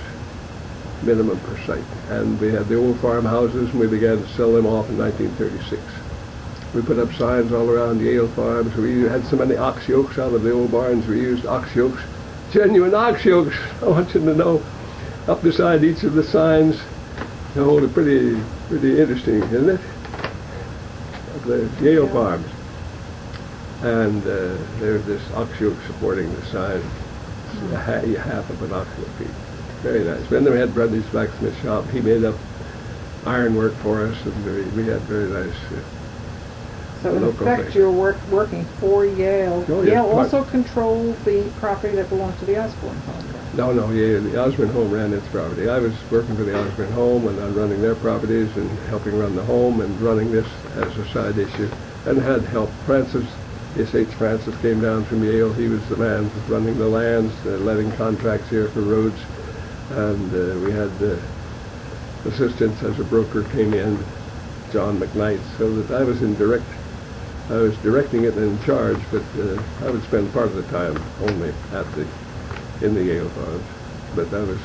minimum per site. And we had the old farmhouses, and we began to sell them off in 1936. We put up signs all around Yale farms. We had so many ox yokes out of the old barns. We used ox yokes, genuine ox yokes. I want you to know, up beside each of the signs, you hold it pretty interesting, isn't it? The Yale farms. And there's this ox yoke supporting the sign. Half of an ox yoke feet. Very nice. Then we had Brother's blacksmith shop. He made up ironwork for us, and we had very nice So in local effect, thing. you're working for Yale. Oh, yeah. Yale also controlled the property that belonged to the Osborne home. No, the Osborne home ran its property. I was working for the Osborne home, and I'm running their properties and helping run the home and running this as a side issue. And had help. Francis, S.H. Francis came down from Yale. He was the man running the lands, letting contracts here for roads. And we had assistants as a broker came in, John McKnight, so that I was directing it and in charge, but I would spend part of the time only in the Yale farms, but I was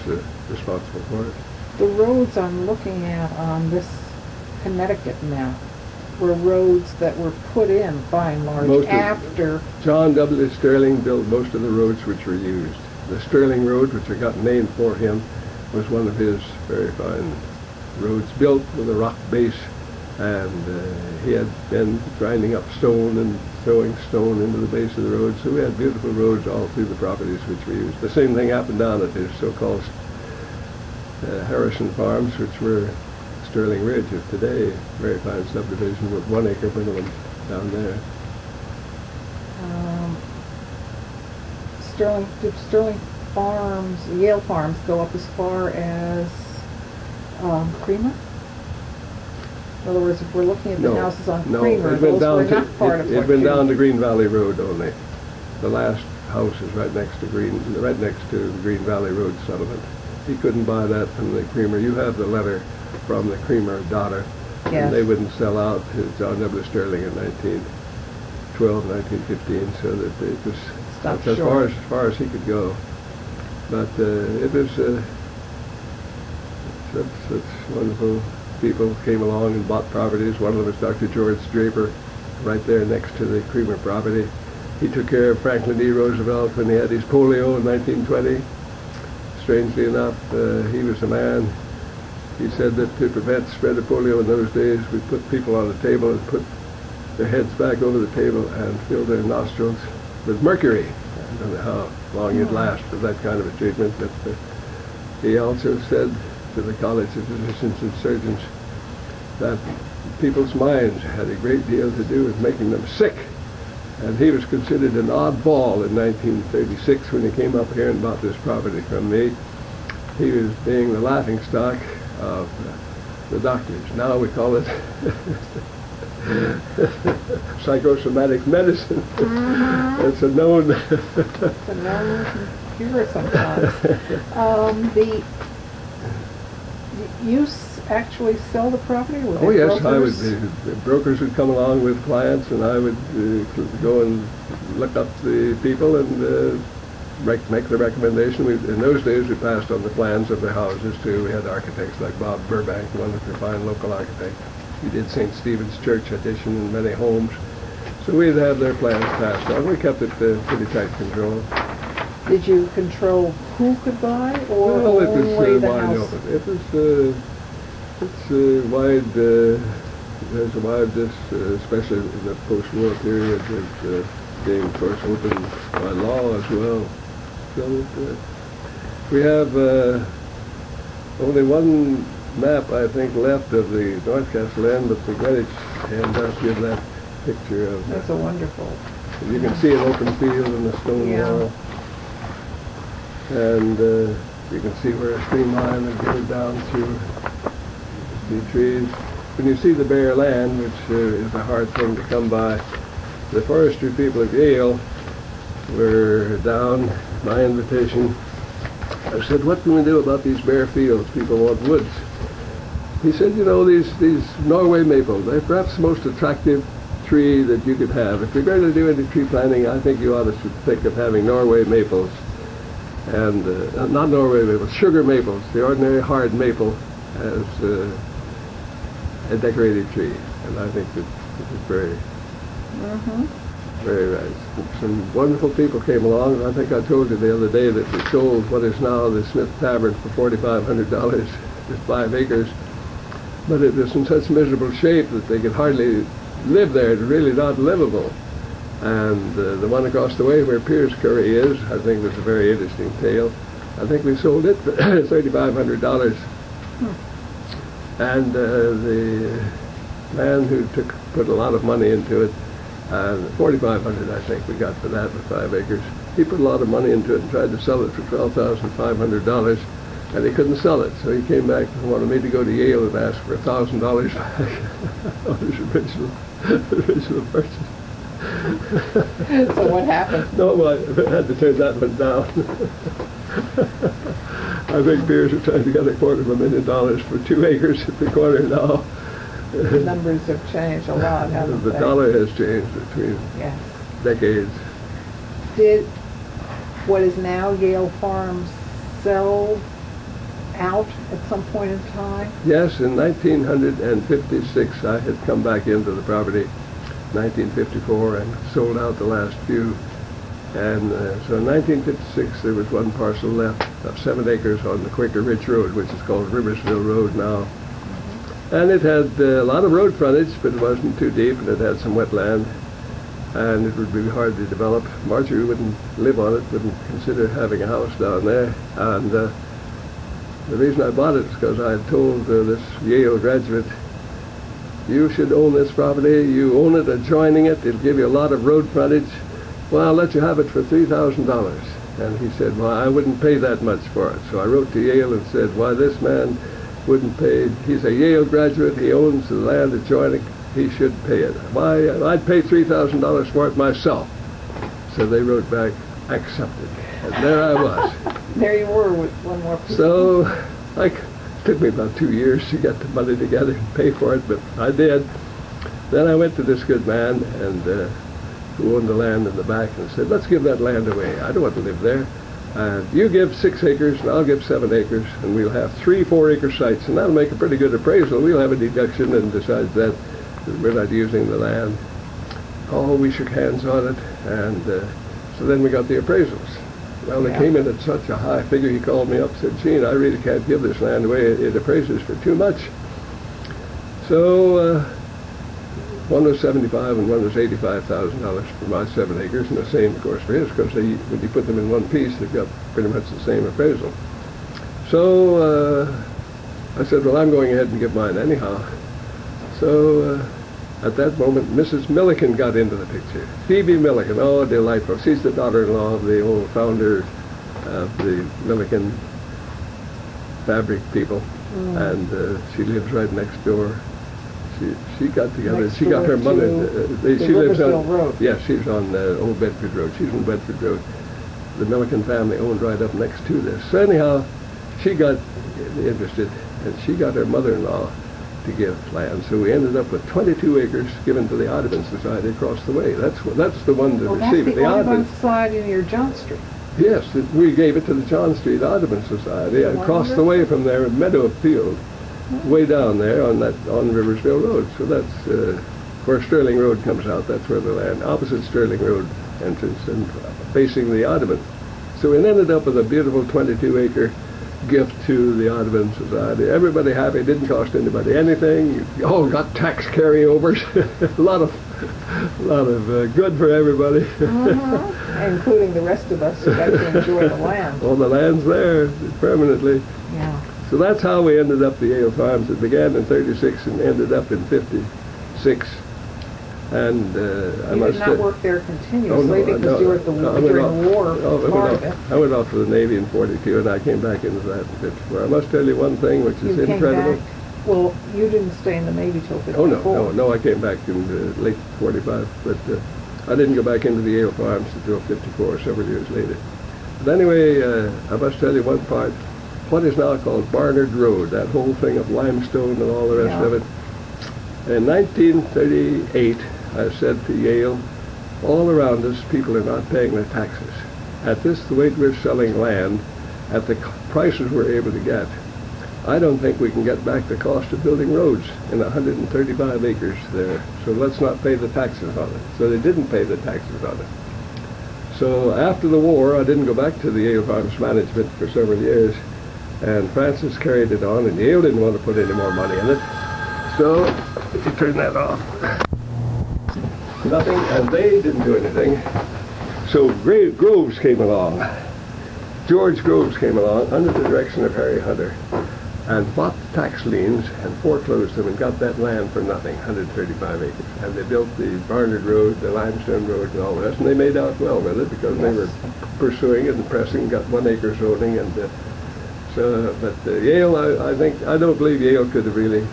responsible for it. The roads I'm looking at on this Connecticut map were roads that were put in, by and large, after... John W. Sterling built most of the roads which were used. The Sterling Road, which I got named for him, was one of his very fine roads, built with a rock base, and he had been grinding up stone and throwing stone into the base of the road, so we had beautiful roads all through the properties which we used. The same thing happened down at his so-called Harrison Farms, which were Sterling Ridge of today, very fine subdivision with 1 acre minimum down there. Did Sterling Farms, Yale Farms, go up as far as Creamer? In other words, if we're looking at the houses on Creamer, those were not part of what it went down to Green Valley Road only. The last house is right next to the Green Valley Road settlement. He couldn't buy that from the Creamer. You have the letter from the Creamer daughter, and they wouldn't sell out to John W. Sterling in 1912, 1915, so that it was that's as far as he could go. But it was such wonderful people came along and bought properties. One of them was Dr. George Draper, right there next to the Creamer property. He took care of Franklin D. Roosevelt when he had his polio in 1920. Strangely enough, he was a man. He said that to prevent spread of polio in those days, we put people on a table and put their heads back over the table and fill their nostrils with mercury. I don't know how long you'd last with that kind of a treatment, but he also said to the College of Physicians and Surgeons that people's minds had a great deal to do with making them sick. And he was considered an oddball in 1936 when he came up here and bought this property from me. He was being the laughingstock of the doctors. Now we call it psychosomatic medicine. It's a known... It's a known cure sometimes. You actually sell the property? Oh yes, I would. The brokers would come along with clients, and I would go and look up the people and make the recommendation. In those days, we passed on the plans of the houses too. We had architects like Bob Burbank, one of the fine local architects. He did St. Stephen's Church addition and many homes. So we'd have their plans passed on. We kept it pretty tight control. Did you control who could buy, or well, it only was the wide house? open. It was it's wide. There's a wide, especially in the post-war period, as being, of course, open by law as well. So we have only one map, I think, left of the North Castle end, but the Greenwich end does give that picture of. That's a wonderful. You can see an open field and a stone wall, and you can see where a stream line is going down through the trees. When you see the bare land, which is a hard thing to come by, the forestry people at Yale were down, my invitation. I said, what can we do about these bare fields? People want woods. He said, you know, these Norway maples, they're perhaps the most attractive tree that you could have. If you're going to do any tree planting, I think you ought to think of having Norway maples. And not Norway maples, sugar maples, the ordinary hard maple, as a decorated tree. And I think that this is very, very nice. Some wonderful people came along. I think I told you the other day that we sold what is now the Smith Tavern for $4,500, just 5 acres. But it was in such miserable shape that they could hardly live there. It's really not livable. And the one across the way where Piers Curry is, I think was a very interesting tale. I think we sold it for $3,500. And the man who put a lot of money into it, $4,500 I think we got for that with 5 acres. He put a lot of money into it and tried to sell it for $12,500, and he couldn't sell it. So he came back and wanted me to go to Yale and ask for $1,000 back on his original purchase. So what happened? No, well, I had to turn that one down. I think Piers are trying to get $250,000 for 2 acres at the corner now. The numbers have changed a lot, haven't The they? dollar has changed between decades. Did what is now Yale Farms sell out at some point in time? Yes, in 1956 I had come back into the property, 1954, and sold out the last few. And so in 1956 there was one parcel left of 7 acres on the Quaker Ridge Road, which is called Riversville Road now. And it had a lot of road frontage, but it wasn't too deep, and it had some wetland, and it would be hard to develop. Marjorie wouldn't live on it, wouldn't consider having a house down there. And the reason I bought it is because I had told this Yale graduate, you should own this property, you own it adjoining it, it'll give you a lot of road frontage. Well, I'll let you have it for $3,000. And he said, well, I wouldn't pay that much for it. So I wrote to Yale and said, why, this man wouldn't pay. He's a Yale graduate, he owns the land adjoining, he should pay it. Why, I'd pay $3,000 for it myself. So they wrote back, accepted. And there I was. There you were with one more piece. So it took me about 2 years to get the money together and pay for it, but I did. Then I went to this good man and who owned the land in the back and said, let's give that land away. I don't want to live there. You give 6 acres and I'll give 7 acres, and we'll have 3 4-acre sites, and that'll make a pretty good appraisal. We'll have a deduction, and besides that, we're not using the land. Oh, we shook hands on it, and so then we got the appraisals. Well, they came in at such a high figure, he called me up and said, Gene, I really can't give this land away. It appraises for too much. So one was $75 and one was $85,000 for my 7 acres, and the same, of course, for his, because when you put them in one piece, they've got pretty much the same appraisal. So I said, well, I'm going ahead and get mine anyhow. So at that moment, Mrs. Milliken got into the picture. Phoebe Milliken, oh, delightful. She's the daughter-in-law of the old founder of the Milliken fabric people, and she lives right next door. She got together. Next she got her door mother. to She lives Riversville on. Road. Yeah, she's on Old Bedford Road. She's on Bedford Road. The Milliken family owned right up next to this. So anyhow, she got interested, and she got her mother-in-law to give land. So we ended up with 22 acres given to the Audubon Society across the way. That's the one to Well, receive that's it. the Audubon Society near John Street. Yes, we gave it to the John Street Audubon Society across the way from there, Meadow Field, way down there on Riversville Road. So that's where Sterling Road comes out. That's where the land, opposite Sterling Road entrance and facing the Audubon. So we ended up with a beautiful 22-acre gift to the Audubon Society. Everybody happy. It didn't cost anybody anything. You all got tax carryovers. a lot of good for everybody. Including the rest of us who got to enjoy the land. Well, the land's there permanently. Yeah. So that's how we ended up the Yale Farms. It began in 36 and ended up in 56. And I You must did not work there continuously because no, you were at the during the war part of it. I went off to the Navy in 42, and I came back into that in 54. I must tell you one thing, which is You came incredible. back. Well, you didn't stay in the Navy till 54. No, I came back in late 45, but I didn't go back into the Yale Farms until 54, several years later. But anyway, I must tell you one part. What is now called Barnard Road, that whole thing of limestone and all the rest of it. In 1938, I said to Yale, all around us, people are not paying their taxes. At the rate we're selling land, at the prices we're able to get, I don't think we can get back the cost of building roads in 135 acres there. So let's not pay the taxes on it. So they didn't pay the taxes on it. So after the war, I didn't go back to the Yale Farms management for several years, and Francis carried it on, and Yale didn't want to put any more money in it. So you turn that off. Nothing, and they didn't do anything. So Groves came along. George Groves came along under the direction of Harry Hunter and bought the tax liens and foreclosed them and got that land for nothing, 135 acres. And they built the Barnard Road, the Limestone Road, and all the rest, and they made out well with it because they were pursuing it and pressing, got 1 acre zoning, and Yale, I don't believe Yale could have really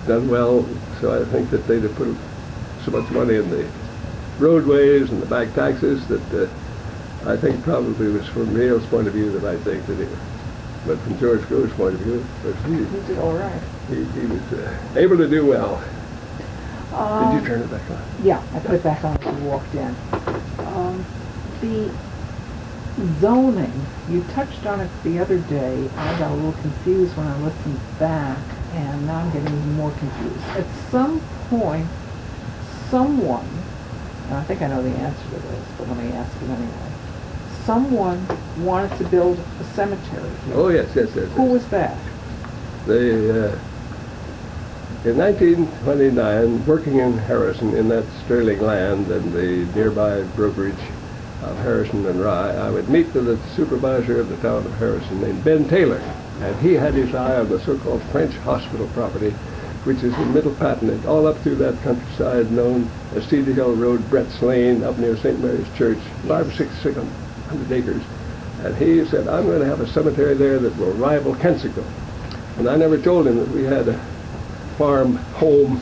done well, so I think that they'd have put so much money in the roadways and the back taxes that I think probably was from Yale's point of view the right thing to do. But from George Groves' point of view, He did all right. He was able to do well. Did you turn it back on? Yeah, I put it back on as you walked in. The zoning, you touched on it the other day. I got a little confused when I listened back, and now I'm getting even more confused. At some point, someone, and I think I know the answer to this, but let me ask it anyway. Someone wanted to build a cemetery here. Oh, yes. Who was that? In 1929, working in Harrison, in that Sterling land and the nearby brokerage of Harrison and Rye, I would meet with the supervisor of the town of Harrison named Ben Taylor, and he had his eye on the so-called French hospital property, which is in Middle Patent, all up through that countryside known as Cedar Hill Road, Brett's Lane, up near St. Mary's Church, 500 or 600 acres. And he said, I'm going to have a cemetery there that will rival Kensico. And I never told him that we had a farm home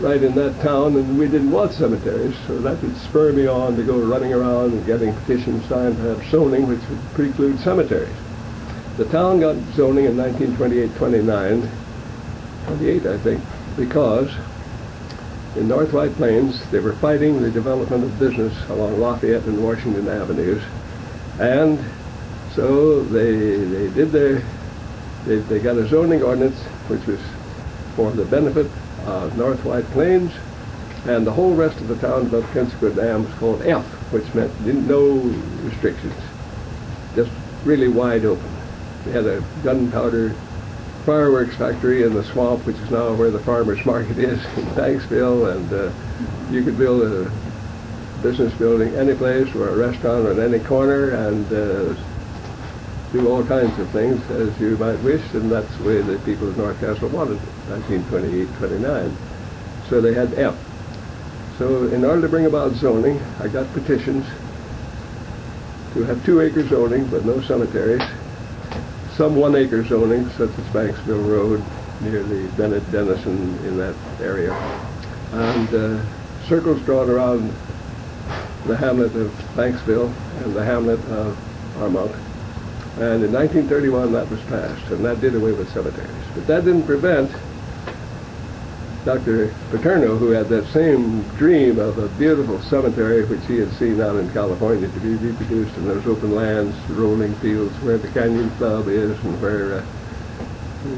right in that town, and we didn't want cemeteries, so that would spur me on to go running around and getting petitions signed to have zoning which would preclude cemeteries. The town got zoning in 1928-29, 28 I think, because in North White Plains they were fighting the development of business along Lafayette and Washington Avenues, and so they got a zoning ordinance which was for the benefit of North White Plains, and the whole rest of the town above Kensico Dam was called F, which meant no restrictions, just really wide open. They had a gunpowder fireworks factory in the swamp, which is now where the farmers market is in Banksville, and you could build a business building any place or a restaurant on any corner and do all kinds of things as you might wish, and that's the way the people of North Castle wanted it, 1928-29. So they had F. So in order to bring about zoning, I got petitions to have 2-acre zoning but no cemeteries, some 1-acre zoning such as Banksville Road near the Bennett Dennison in that area, and circles drawn around the hamlet of Banksville and the hamlet of Armonk. And in 1931 that was passed, and that did away with cemeteries. But that didn't prevent Dr. Paterno, who had that same dream of a beautiful cemetery which he had seen out in California to be reproduced in those open lands, rolling fields where the Canyon Club is and where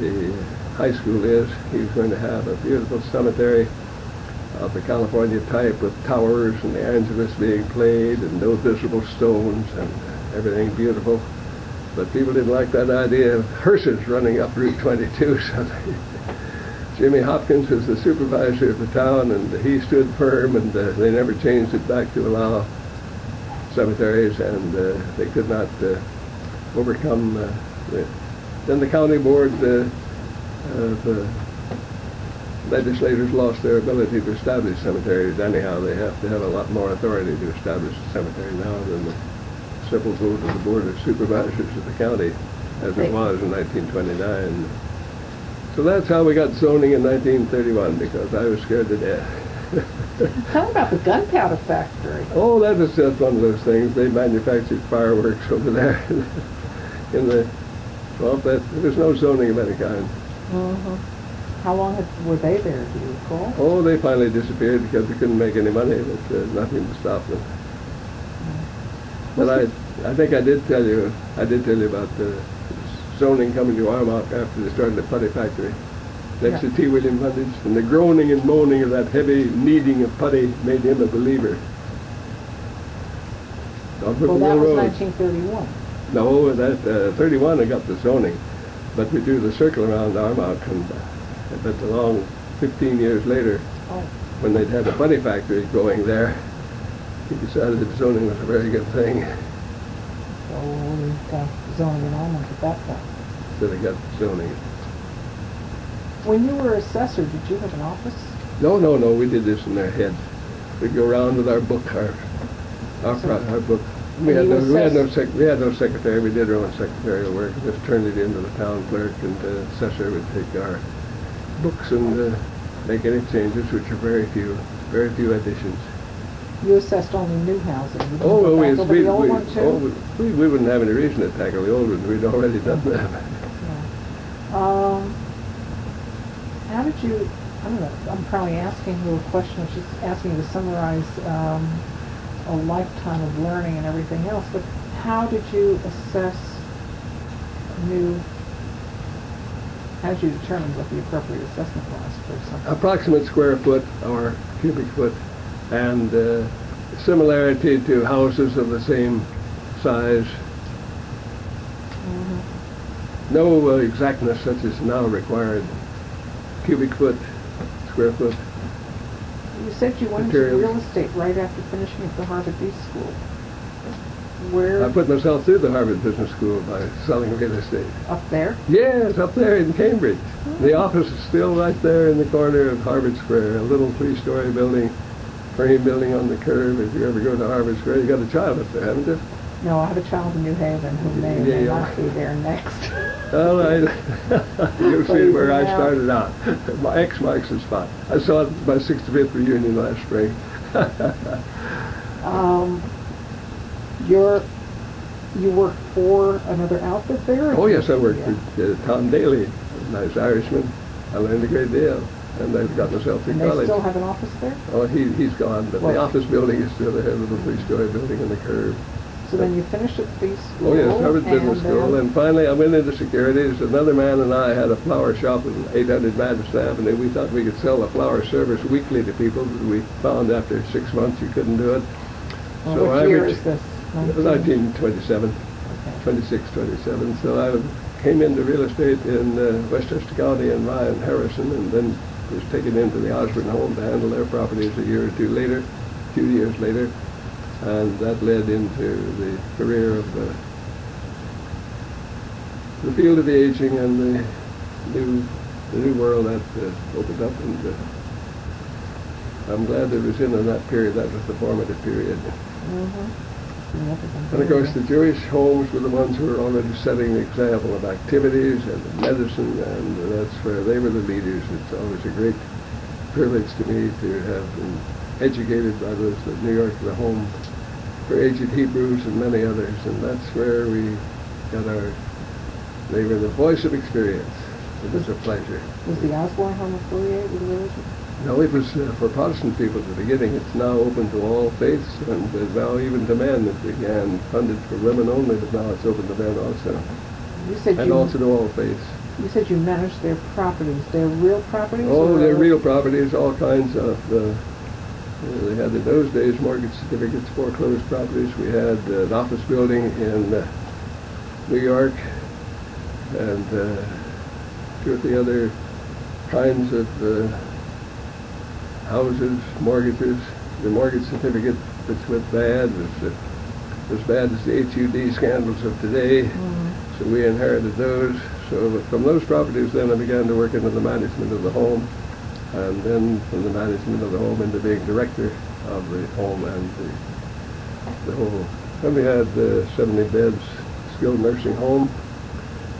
the high school is. He was going to have a beautiful cemetery of the California type with towers and the Angelus being played and no visible stones and everything beautiful. But people didn't like that idea of hearses running up Route 22, so Jimmy Hopkins was the supervisor of the town, and he stood firm, and they never changed it back to allow cemeteries, and they could not overcome then the county board legislators lost their ability to establish cemeteries anyhow. They have to have a lot more authority to establish a cemetery now than the simple vote of the Board of Supervisors of the county, as it was in 1929. So that's how we got zoning in 1931, because I was scared to death. Tell me about the gunpowder factory. Oh, that was just one of those things. They manufactured fireworks over there in the swamp. There was no zoning of any kind. How long were they there, do you recall? Oh, they finally disappeared because they couldn't make any money, but nothing to stop them. But I think I did tell you about the zoning coming to Armonk after they started the putty factory next to T. William Putty's, and the groaning and moaning of that heavy kneading of putty made him a believer. Well, that was 1931. No, that 31 I got the zoning, but we drew the circle around Armonk, but along 15 years later, when they'd had a putty factory going there, he decided that zoning was a very good thing. So we got zoning in Armonk at that point. So they got zoning. When you were assessor, did you have an office? No, we did this in their heads. We'd go around with our book, our book. We had no secretary. We did our own secretarial work. Just turned it into the town clerk, and the assessor would take our books and make any changes, which are very few additions. You assessed only new housing. We wouldn't have any reason to tackle the old ones. We'd already done that. Yeah. How did you? I don't know. I'm probably asking you a question. I'm just asking you to summarize a lifetime of learning and everything else. But how did you assess new? How did you determine what the appropriate assessment was for something? Approximate square foot or cubic foot, and similarity to houses of the same size. No exactness such as now required. Cubic foot, square foot. You said you went into real estate right after finishing at the Harvard B School. Where? I put myself through the Harvard Business School by selling real estate. Up there? Yes, up there in Cambridge. The office is still right there in the corner of Harvard Square, a little 3-story building, frame building on the curve. If you ever go to Harvard Square, you got a child up there, haven't you? No, I have a child in New Haven who may not be there next. All right. You'll see where I started out. My X marks the spot. I saw it at my 65th reunion last spring. You worked for another outfit there? Oh, yes, I worked for Tom Daly, a nice Irishman. I learned a great deal, and I got myself through college. They still have an office there? Oh, he's gone, but the office building is still there, a little 3-story building on the curve. So then you finished at the school? Oh, yes, Harvard Business School, and finally I went into securities. Another man and I had a flower shop in 800 Madison Avenue. We thought we could sell the flower service weekly to people, but we found after 6 months you couldn't do it. Well, so what year is this? 1927, okay. 26, 27. So I came into real estate in Westchester County and Ryan Harrison, and then was taken into the Osborne home to handle their properties a year or two later, a few years later, and that led into the career of the field of the aging and the new world that opened up, and I'm glad that it was in that period. That was the formative period. And of course, the Jewish homes were the ones who were already setting the example of activities and medicine, and that's where they were the leaders. It's always a great privilege to me to have been educated by those at New York, the home for aged Hebrews and many others, and that's where we got they were the voice of experience. It was a pleasure. Was the Osborne home affiliated with religion? No, it was for Protestant people at the beginning. It's now open to all faiths, and now even to men. It began funded for women only, but now it's open to men also. You said and also to all faiths. You said you managed their properties. They're real properties? Oh, they're real properties, all kinds of. They had in those days mortgage certificates, foreclosed properties. We had an office building in New York, and two or three other kinds of houses, mortgages. The mortgage certificate which went bad was as bad as the HUD scandals of today. So we inherited those. So from those properties then I began to work into the management of the home, and then from the management of the home into being director of the home and the whole. Then we had 70 beds skilled nursing home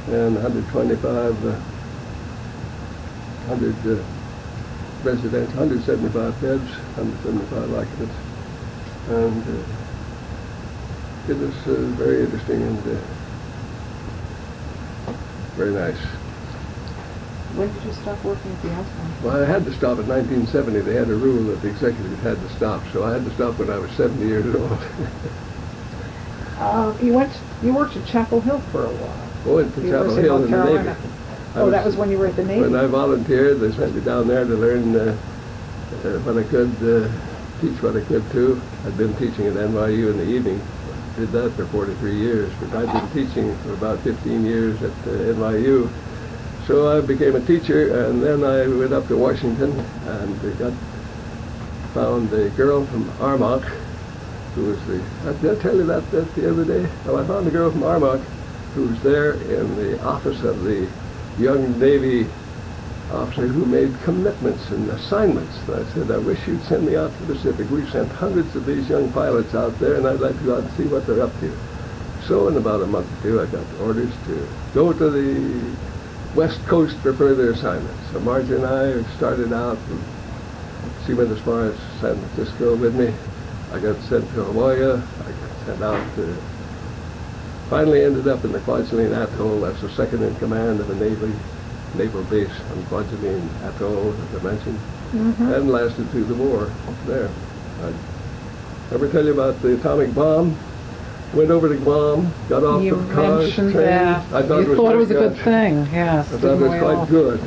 and 125 residents, 175 beds, 175 occupants, and it was very interesting and very nice. When did you stop working at the Osborne? Well, I had to stop in 1970. They had a rule that the executives had to stop, so I had to stop when I was 70 years old. You worked at Chapel Hill for a while. Oh, at Chapel Hill in the Navy. That was when you were at the Navy? When I volunteered, they sent me down there to learn what I could, teach what I could too. I'd been teaching at NYU in the evening. Did that for 43 years, but I'd been teaching for about 15 years at NYU. So I became a teacher, and then I went up to Washington and found a girl from Armonk, who was did I tell you that the other day? Oh, I found a girl from Armonk who was there in the office of the young Navy officer who made commitments and assignments. And I said, I wish you'd send me out to the Pacific. We've sent hundreds of these young pilots out there, and I'd like to go out and see what they're up to. So in about a month or two, I got orders to go to the West Coast for further assignments. So Marjorie and I started out, and she went as far as San Francisco with me. I got sent to Hawaii. I got sent out to, finally ended up in the Kwajalein Atoll as the second in command of a naval base on Kwajalein Atoll, as I mentioned, and lasted through the war there. I ever tell you about the atomic bomb? Went over to Guam, got off the car, mentioned train. that. I thought you thought it was a good thing, yes. I thought it was quite good.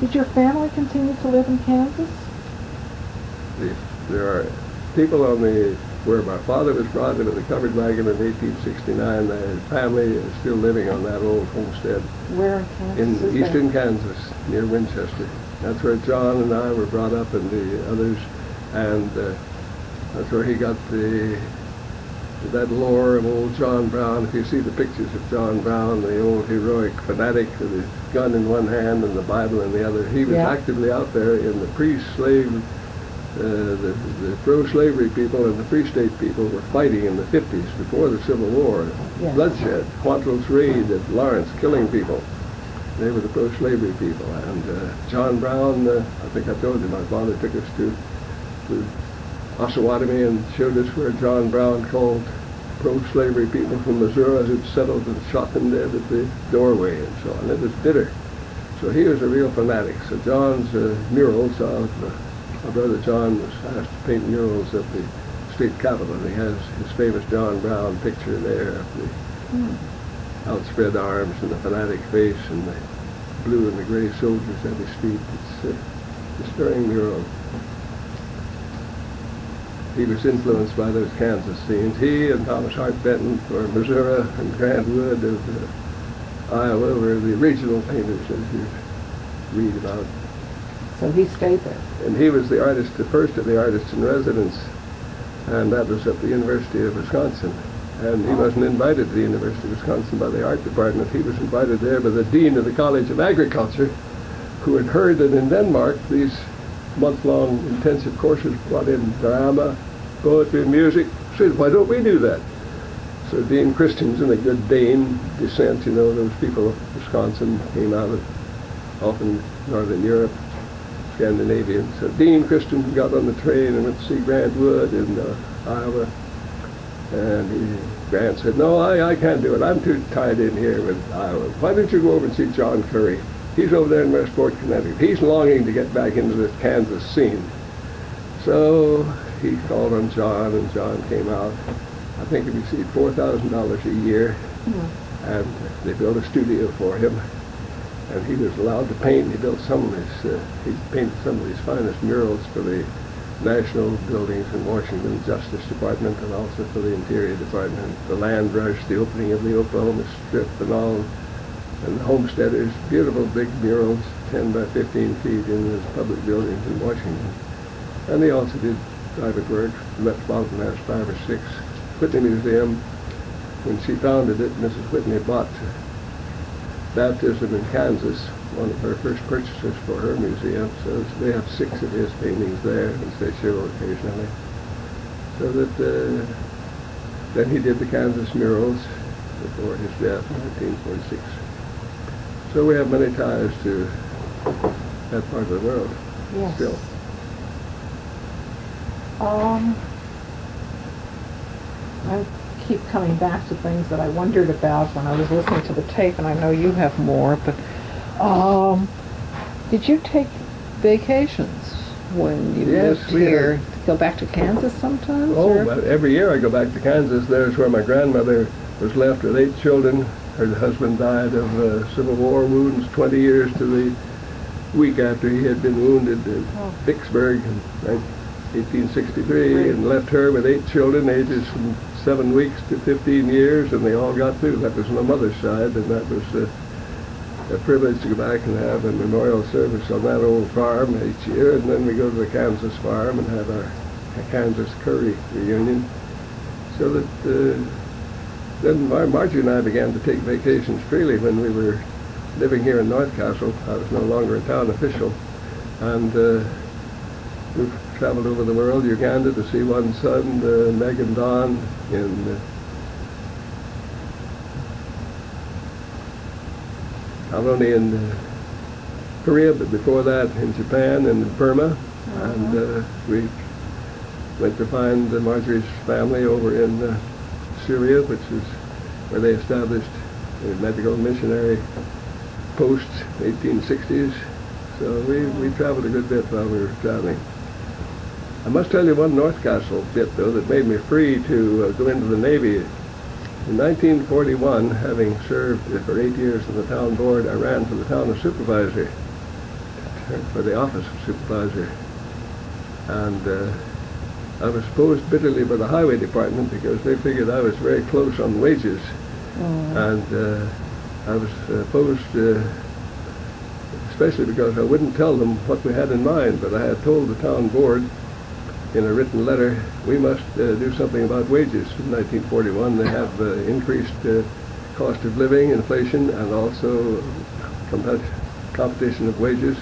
Did your family continue to live in Kansas? There are people on where my father was brought into the covered wagon in 1869. His family is still living on that old homestead. Where in Kansas? In eastern Kansas, near Winchester. That's where John and I were brought up, and the others, and that's where he got that lore of old John Brown. If you see the pictures of John Brown, the old heroic fanatic with his gun in one hand and the Bible in the other, he was actively out there in the pre-slave, the pro-slavery people and the Free State people were fighting in the 50s before the Civil War. Bloodshed, Quantrill's raid at Lawrence, killing people. They were the pro-slavery people. And John Brown, I think I told you, my father took us to Osawatomie and showed us where John Brown called pro-slavery people from Missouri who'd settled and shot them dead at the doorway and so on. It was bitter. So he was a real fanatic. So John's murals, my brother John was asked to paint murals at the state capitol, and he has his famous John Brown picture there of the outspread arms and the fanatic face and the blue and the gray soldiers at his feet. It's a stirring mural. he was influenced by those Kansas scenes. He and Thomas Hart Benton for Missouri and Grant Wood of Iowa were the original painters, as you read about. So he stayed there. And he was the artist, the first of the artists in residence, and that was at the University of Wisconsin. And he wasn't invited to the University of Wisconsin by the art department. He was invited there by the dean of the College of Agriculture, who had heard that in Denmark these month-long intensive courses brought in drama, poetry, and music. Said, why don't we do that? So Dean Christensen, a good Dane descent, you know, those people of Wisconsin came out of often Northern Europe, Scandinavian. So Dean Christensen got on the train and went to see Grant Wood in Iowa. And Grant said, no, I can't do it. I'm too tied in here with Iowa. Why don't you go over and see John Curry? He's over there in Westport, Connecticut. He's longing to get back into this Kansas scene. So he called on John, and John came out. I think he received $4,000 a year, and they built a studio for him. And he was allowed to paint. He built some of his, he painted some of his finest murals for the national buildings in Washington, Justice Department, and also for the Interior Department. The land rush, the opening of the Oklahoma Strip, and all. And the homesteaders, beautiful big murals, 10 by 15 feet in his public buildings in Washington. And they also did private work. The Metropolitan has 5 or 6. Whitney Museum, when she founded it, Mrs. Whitney bought Baptism in Kansas, one of her first purchases for her museum. So they have 6 of his paintings there, which they show occasionally. So that then he did the Kansas murals before his death in 1946. So we have many ties to that part of the world. Yes. Still. I keep coming back to things that I wondered about when I was listening to the tape, and I know you have more, but did you take vacations when you lived here? Go back to Kansas sometimes? Oh, every year I go back to Kansas. There's where my grandmother was left with 8 children. Her husband died of Civil War wounds 20 years to the week after he had been wounded in Vicksburg in 1863, and left her with 8 children, ages from 7 weeks to 15 years, and they all got through. That was my mother's side, and that was a privilege to go back and have a memorial service on that old farm each year, and then we go to the Kansas farm and have our Kansas Curry reunion. So that then Marjorie and I began to take vacations freely when we were living here in North Castle. I was no longer a town official, and we've traveled over the world, Uganda to see one son, Meg and Don, in not only in Korea, but before that in Japan and in Burma. And we went to find Marjorie's family over in Syria, which is where they established a medical missionary post, 1860s. So we traveled a good bit while we were traveling. I must tell you one North Castle bit, though, that made me free to go into the Navy. In 1941, having served for 8 years in the town board, I ran for the town of supervisor, for the office of supervisor. And I was opposed bitterly by the highway department because they figured I was very close on wages. And I was opposed, especially because I wouldn't tell them what we had in mind, but I had told the town board in a written letter, we must do something about wages. In 1941, they have increased cost of living, inflation, and also competition of wages.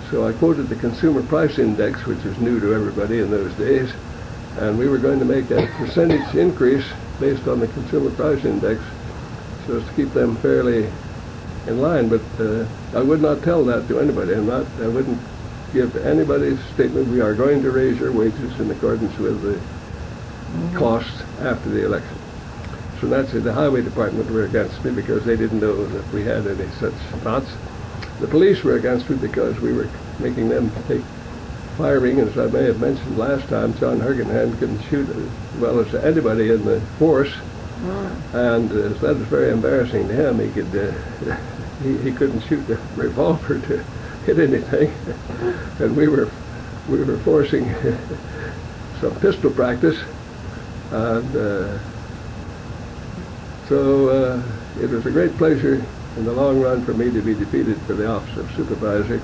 So I quoted the Consumer Price Index, which was new to everybody in those days, and we were going to make a percentage increase based on the Consumer Price Index so as to keep them fairly in line. But I would not tell that to anybody. I wouldn't give anybody's statement, we are going to raise your wages in accordance with the costs after the election. So naturally the highway department were against me because they didn't know that we had any such thoughts. The police were against me because we were making them take firing, as I may have mentioned last time. John Hergenhand couldn't shoot as well as anybody in the force, and that was very embarrassing to him. He could he couldn't shoot the revolver to hit anything, and we were forcing some pistol practice, and so it was a great pleasure in the long run for me to be defeated for the office of supervisor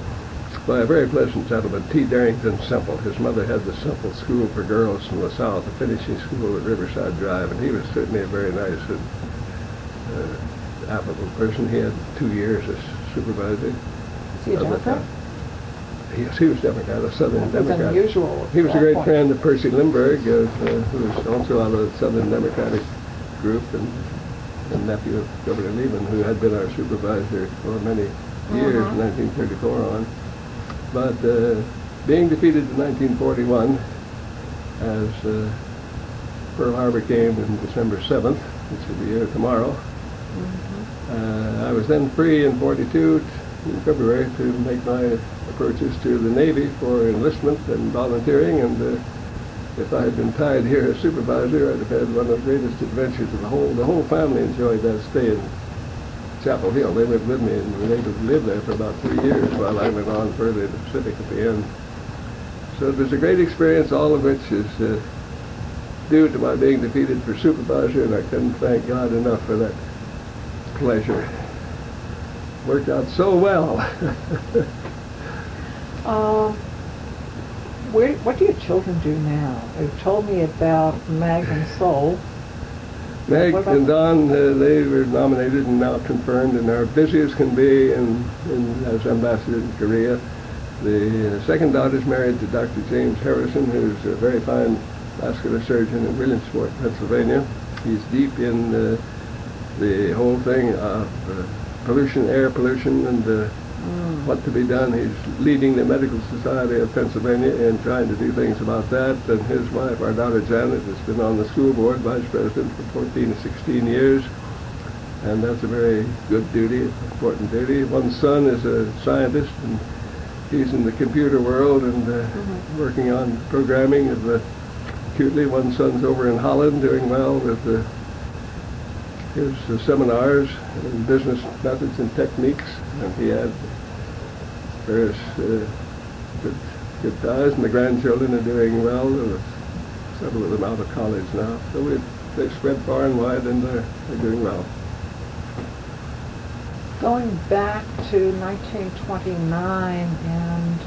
by a very pleasant gentleman, T. Darrington Semple. His mother had the Semple School for Girls from the South, a finishing school at Riverside Drive, and he was certainly a very nice and affable person. He had 2 years as supervisor. Is he a Democrat? Yes, he was Democrat, a Southern Democrat. Unusual. He was a great friend of Percy Lindbergh, who was also out of the Southern Democratic group, and nephew of Governor Lehman, who had been our supervisor for many years, 1934 on. But being defeated in 1941, as Pearl Harbor came on December 7th, which will be here tomorrow, I was then free in 42 in February to make my approaches to the Navy for enlistment and volunteering, and if I had been tied here as supervisor, I'd have had one of the greatest adventures of the whole family enjoyed that stay in Chapel Hill. They lived with me and were able to live there for about 3 years while I went on further to the Pacific at the end. So it was a great experience, all of which is due to my being defeated for supervisor, and I couldn't thank God enough for that pleasure. Worked out so well. What do your children do now? You've told me about Meg and Sol. Meg and Don, they were nominated and now confirmed and are busy as can be as ambassador in Korea. The second daughter is married to Dr. James Harrison, who's a very fine vascular surgeon in Williamsport, Pennsylvania. He's deep in the whole thing of pollution, air pollution, and what to be done. He's leading the Medical Society of Pennsylvania and trying to do things about that. And his wife, our daughter Janet, has been on the school board, vice president, for 14 or 16 years. And that's a very good duty, important duty. One son is a scientist, and he's in the computer world and working on programming of acutely. One son's over in Holland doing well with his seminars in business methods and techniques, and he had various good ties, and the grandchildren are doing well. Several of them out of college now, so they've spread far and wide, and they're doing well. Going back to 1929 and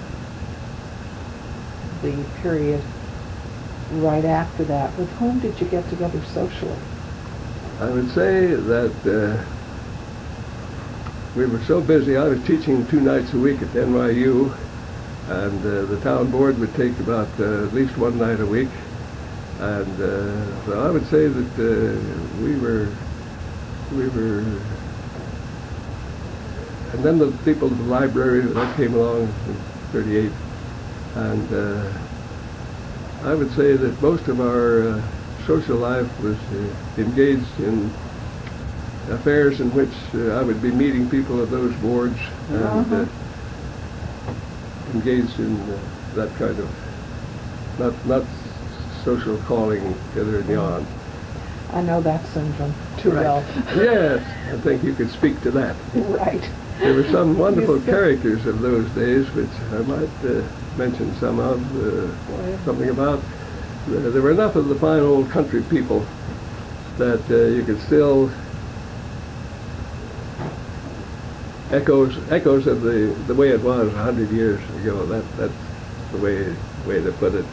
the period right after that, with whom did you get together socially? I would say that we were so busy. I was teaching 2 nights a week at NYU, and the town board would take about at least 1 night a week. And so I would say that we were, and then the people at the library, that came along in 38, and I would say that most of our social life was engaged in affairs in which I would be meeting people of those boards and engaged in that kind of not social calling hither and yon. I know that syndrome too well. Yes, I think you could speak to that. Right. There were some wonderful characters of those days, which I might mention something about. There were enough of the fine old country people that you could still echoes of the way it was 100 years ago. That's the way to put it.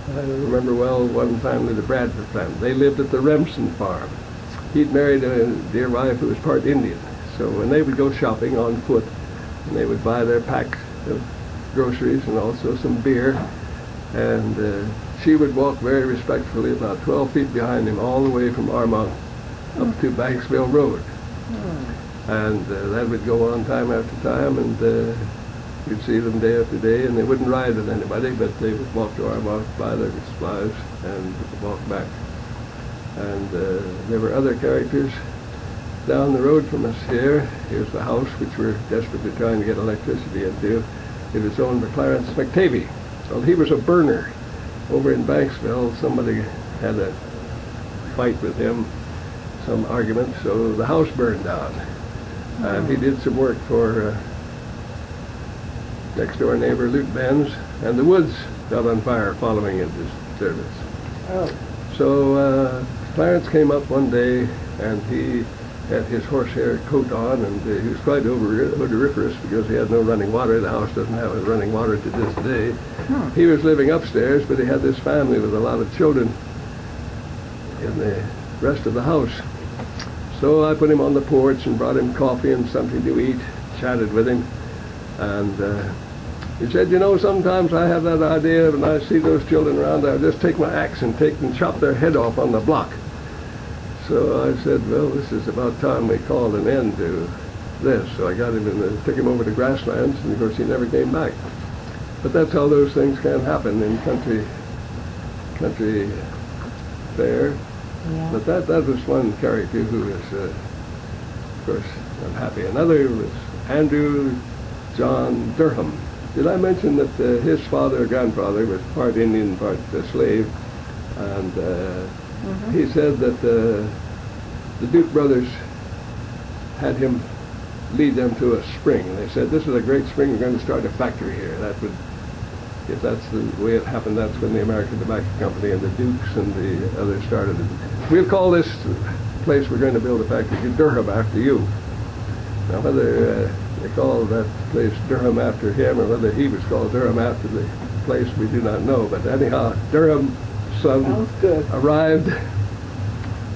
I remember well one family, the Bradford family. They lived at the Remsen farm. He'd married a dear wife who was part Indian. So when they would go shopping on foot, and they would buy their packs of groceries and also some beer, and she would walk very respectfully about 12 feet behind him all the way from Armonk up to Banksville Road. And that would go on time after time, and you'd see them day after day, and they wouldn't ride with anybody, but they would walk to Armonk, buy their supplies, and walk back. And there were other characters down the road from us here. Here's the house which we're desperately trying to get electricity into. It was owned by Clarence McTavie. Well, he was a burner over in Banksville. Somebody had a fight with him, some argument, so the house burned down. And he did some work for next door neighbor Luke Benz, and the woods got on fire following his service. Oh. So Clarence came up one day, and he had his horsehair coat on, and he was quite odoriferous because he had no running water. The house doesn't have running water to this day. He was living upstairs, but he had this family with a lot of children in the rest of the house. So I put him on the porch and brought him coffee and something to eat, chatted with him, and he said, you know, sometimes I have that idea when I see those children around, I'll just take my axe and chop their head off on the block. So I said, well, this is about time we called an end to this. So I got him and took him over to grasslands, and of course he never came back. But that's how those things can happen in country fare. Yeah. But that was one character who was, of course, unhappy. Another was Andrew John Durham. Did I mention that his father or grandfather was part Indian, part slave? And he said that the Duke brothers had him lead them to a spring. And they said, this is a great spring, we're going to start a factory here. That would, if that's the way it happened, that's when the American Tobacco Company and the Dukes and the others started it. We'll call this place we're going to build a factory Durham after you. Now whether they called that place Durham after him or whether he was called Durham after the place, we do not know. But anyhow, Durham's son arrived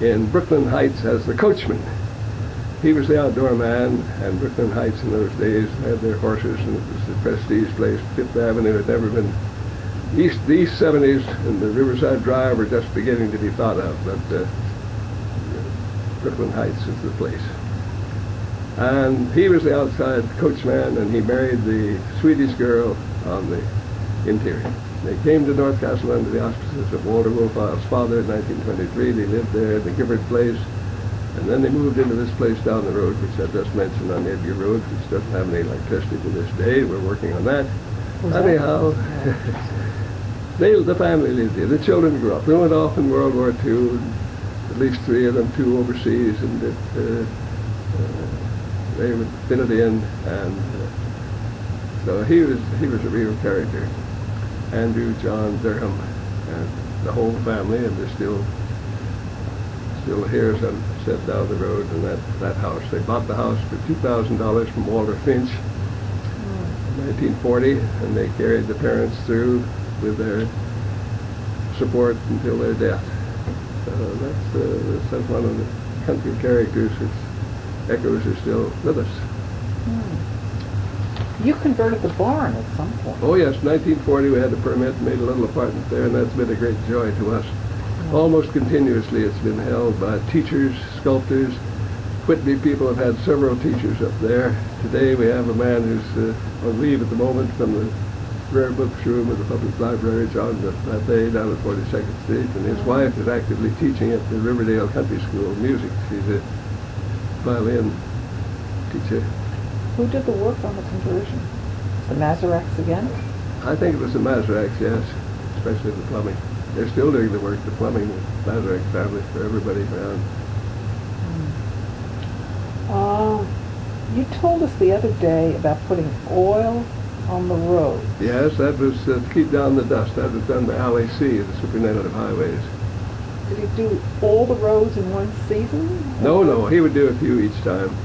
in Brooklyn Heights as the coachman. He was the outdoor man, and Brooklyn Heights in those days had their horses, and it was the prestige place. Fifth Avenue had never been. The East 70s and the Riverside Drive were just beginning to be thought of, but Brooklyn Heights is the place. And he was the outside coachman, and he married the Swedish girl on the interior. They came to North Castle under the auspices of Walter Wolfow's father in 1923. They lived there in the Gifford place, and then they moved into this place down the road, which I just mentioned on Edgar Road, which doesn't have any electricity to this day. We're working on that. Anyhow, the family lived here. The children grew up. They went off in World War II, at least 3 of them, 2 overseas, and they would fit it in, and so he was a real character. Andrew John Durham and the whole family, and they're still here, some set down the road in that house. They bought the house for $2,000 from Walter Finch in 1940, and they carried the parents through with their support until their death. So that's one of the country characters whose echoes are still with us. You converted the barn at some point. Oh yes, 1940 we had a permit, made a little apartment there, and that's been a great joy to us. Almost continuously it's been held by teachers, sculptors. Whitby people have had several teachers up there. Today we have a man who's on leave at the moment from the rare books room of the public library, John Mathey, down at 42nd Street, and his wife is actively teaching at the Riverdale Country School of Music. She's a violin teacher. Who did the work on the conversion? The Mazureks again? I think it was the Mazureks, yes, especially the plumbing. They're still doing the work, the plumbing, the Mazurek family, for everybody around. You told us the other day about putting oil on the road. Yes, that was to keep down the dust. That was done by Ali C., the superintendent of highways. Did he do all the roads in one season? No, he would do a few each time.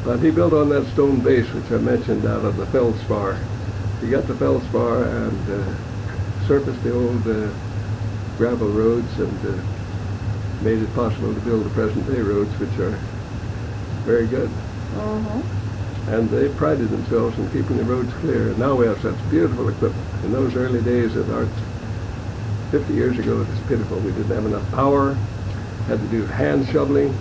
But he built on that stone base, which I mentioned, out of the feldspar. He got the feldspar and surfaced the old gravel roads and made it possible to build the present-day roads, which are very good. And they prided themselves in keeping the roads clear. And now we have such beautiful equipment. In those early days of art, 50 years ago, it was pitiful. We didn't have enough power, had to do hand shoveling,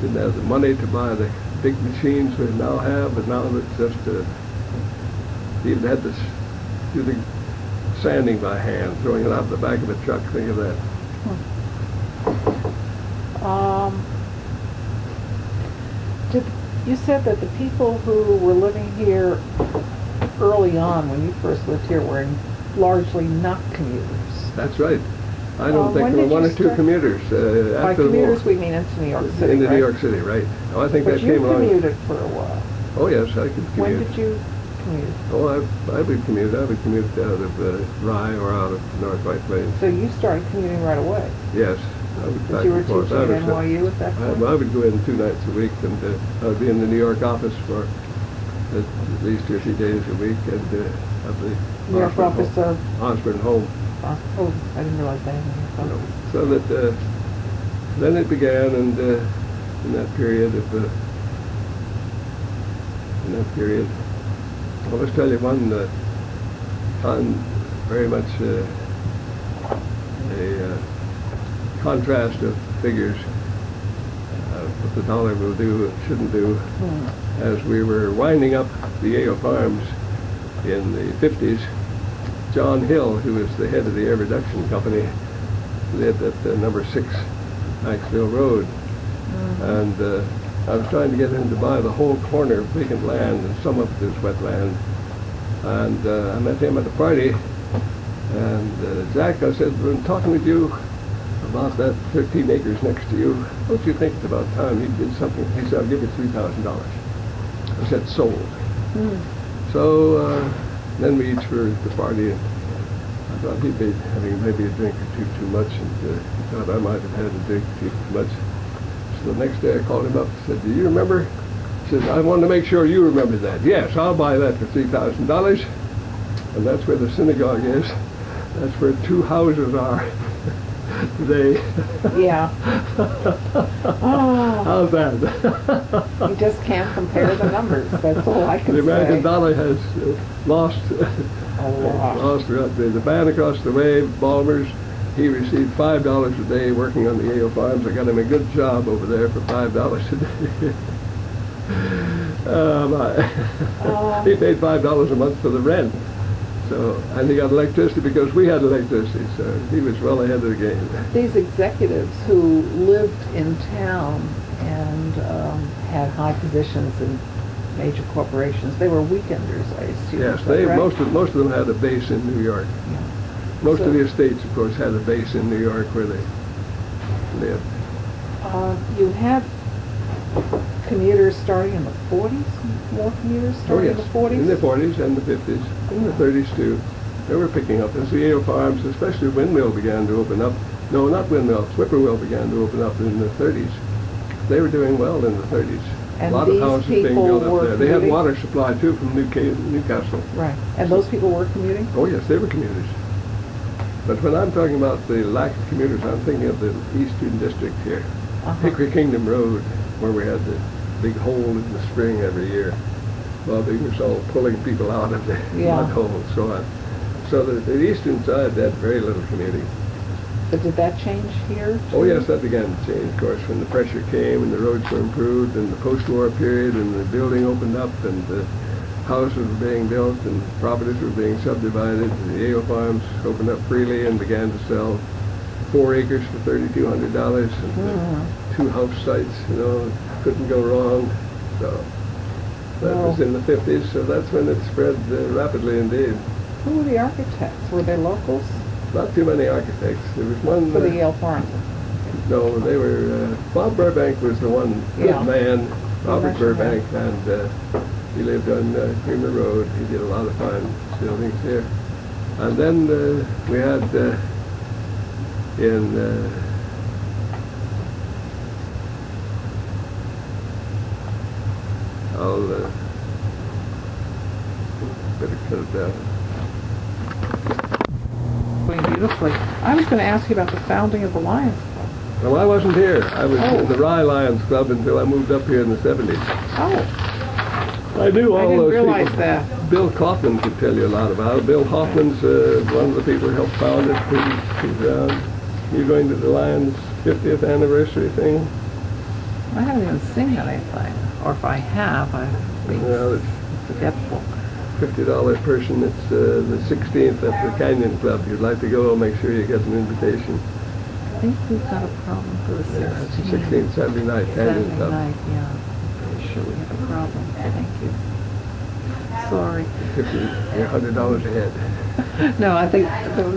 didn't have the money to buy the big machines we now have, but now it's just, even had to do the sanding by hand, throwing it out the back of a truck. Think of that. You said that the people who were living here early on, when you first lived here, were largely not commuters. That's right. I don't think there were 1 or 2 commuters. By commuters, we mean into New York City, Into right? New York City, right. Oh, I think but that came along. you commuted for a while. Oh, yes, I could commute. When did you commute? Oh, I would commute. I would commute out of Rye or out of North White Plains. So you started commuting right away? Yes. I would But you were teaching at NYU at that point? I would go in 2 nights a week, and I would be in the New York office for at least 2 or 3 days a week, and at the New York office of? Osborne Home. Oh, I didn't realize that. So that then it began, and in that period, I'll just tell you one time, very much a contrast of figures, what the dollar will do and shouldn't do. As we were winding up the Yale Farms in the 50s, John Hill, who was the head of the air reduction company, lived at number 6 Maxville Road. And I was trying to get him to buy the whole corner of vacant land, and some of it is wetland. And I met him at a party, and Jack, I said, I've been talking with you about that 13 acres next to you. Don't you think it's about time he did something? He said, I'll give you $3,000. I said, sold. So then we each were at the party, and I thought he'd be having maybe a drink or two too much, and he thought I might have had a drink or two too much. So the next day I called him up and said, do you remember? He said, I wanted to make sure you remember that. Yes, I'll buy that for $3,000. And that's where the synagogue is. That's where 2 houses are today. Yeah. Oh. How's that? You just can't compare the numbers. That's all I can say. The American dollar has lost a lot. Lost the man across the way, Balmer's. He received $5 a day working on the Yale Farms. I got him a good job over there for $5 a day. He paid $5 a month for the rent. So, and he got electricity because we had electricity, so he was well ahead of the game. These executives who lived in town and had high positions in major corporations, they were weekenders, I assume. Yes, right? most of them had a base in New York. Yeah. Most of the estates, of course, had a base in New York where they lived. You had commuters starting in the 40s? More commuters starting in the 40s? In the 40s and the 50s, in the 30s too. They were picking up. As the Yale Farms, especially Windmill, began to open up. No, not Windmill. Whippoorwill began to open up in the 30s. They were doing well in the 30s. And a lot of houses being built up there. They had commuting? water supply too from Newcastle. Right. And those people were commuting? Oh yes, they were commuters. But when I'm talking about the lack of commuters, I'm thinking of the Eastern District here. Hickory Kingdom Road, where we had the big hole in the spring every year. Well, they were all pulling people out of the mud hole, so on. So the eastern side had very little commuting. But did that change here, too? Oh yes, that began to change, of course, when the pressure came and the roads were improved and the post-war period and the building opened up and the houses were being built and properties were being subdivided. The Yale Farms opened up freely and began to sell 4 acres for $3,200 and 2 house sites, couldn't go wrong. So that was in the 50s, so that's when it spread rapidly indeed. Who were the architects? Were they locals? Not too many architects. There was one... For the Yale Farms? No, they were... Bob Burbank was the one man, Robert Burbank, and he lived on Creamer Road. He did a lot of fine buildings here. And then we had I'll better cut it down. Beautifully. I was going to ask you about the founding of the Lions Club. Well, I wasn't here. I was in the Rye Lions Club until I moved up here in the 70s. Oh. I knew all I didn't those realize people. that. Bill Kaufman could tell you a lot about it. Bill Hoffman's one of the people who helped found it. You're going to the Lions 50th anniversary thing? I haven't even seen anything. Or if I have, I've been forgetful. $50 person. It's the 16th at the Canyon Club. If you'd like to go, make sure you get an invitation. I think we've got a problem for the 16th. 16th, Saturday night, Canyon Club. Saturday night, yeah. I'm pretty sure we have a problem. Thank you. Sorry. $100 a head. No, I think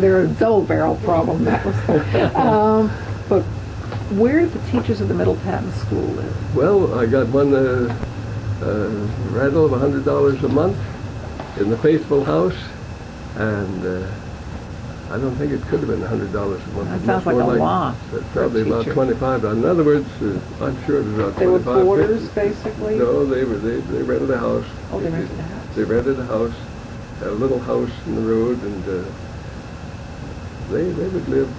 they're a double barrel problem. That was. But where did the teachers of the Middle Patton School live? Well, I got one rental of $100 a month, in the Faithful House, and I don't think it could have been $100 a month. That sounds like a lot. Probably about 25. In other words, I'm sure it was about 25. They were boarders, basically? No, they rented a house. Oh, they rented a house. They rented a house, a little house in the road, and they would live.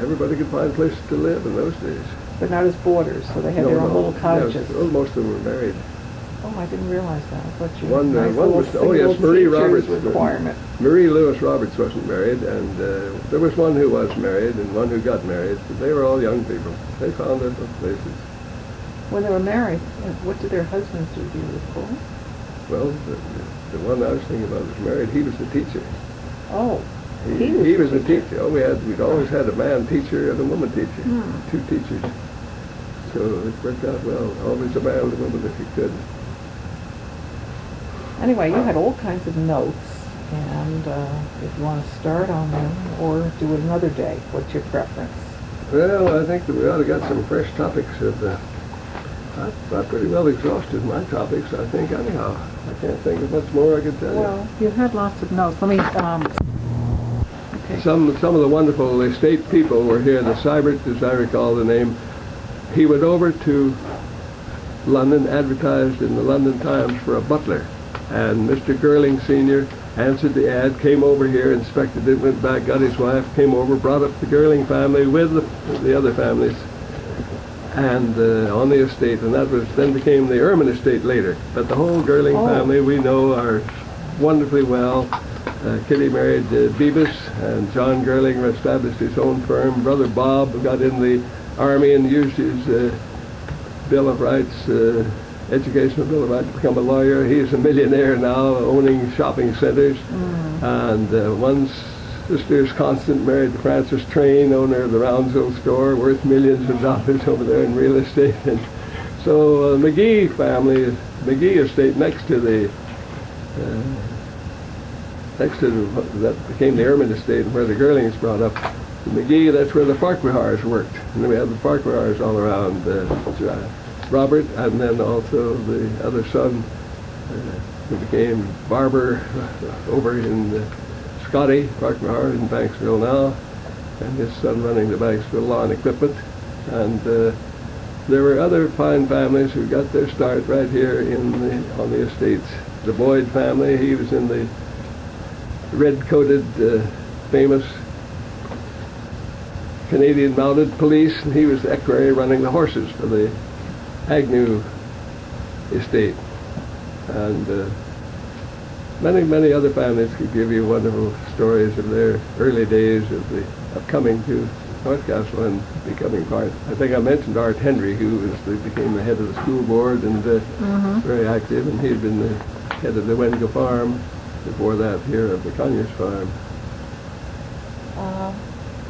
Everybody could find places to live in those days. But not as boarders, so they had their own little cottages. Yes, most of them were married. Oh, I didn't realize that. I thought you One nice was, little Marie teacher's Roberts. requirement. Marie Lewis Roberts wasn't married, and there was one who was married and one who got married, but they were all young people. They found their places. When they were married, what did their husbands do? Do you recall? Well, the one I was thinking about was married. He was the teacher. Oh, he was the teacher. Oh, we'd always had a man teacher and a woman teacher, two teachers. So it worked out well. Always a man and a woman if you could. Anyway, you had all kinds of notes, and if you want to start on them or do it another day, what's your preference? Well, I think that we ought to get some fresh topics. I've pretty well exhausted my topics, I think, anyhow. I can't think of much more I could tell you. Well, you had lots of notes. Let me, okay. Some of the wonderful estate people were here. The Seibert, as I recall the name, he went over to London, advertised in the London Times for a butler. And Mr. Girling Sr. answered the ad, came over here, inspected it, went back, got his wife, came over, brought up the Girling family with the other families, and on the estate, and that then became the Erman estate later. But the whole Girling family we know are wonderfully well. Kitty married Beavis, and John Girling established his own firm. Brother Bob got in the Army and used his Bill of Rights, educational Bill of Rights, to become a lawyer. He's a millionaire now, owning shopping centers. And one sister is Constant, married to Francis Train, owner of the Roundsville store, worth millions of dollars over there in real estate. And so McGee family, McGee estate next to that became the Erman estate, and where the Girlings brought up. The McGee, that's where the Farquhars worked. And then we had the Farquhars all around, Robert, and then also the other son who became barber over in Scotty Farquhar in Banksville now, and his son running the Banksville Lawn Equipment. And there were other fine families who got their start right here on the estates. The Boyd family, he was in the red-coated, famous Canadian Mounted Police, and he was the equerry running the horses for the Agnew estate. And many other families could give you wonderful stories of their early days of coming to North Castle and becoming part. I think I mentioned Art Henry, who became the head of the school board and very active, and he had been the head of the Wendigo farm before that here of the Conyers farm.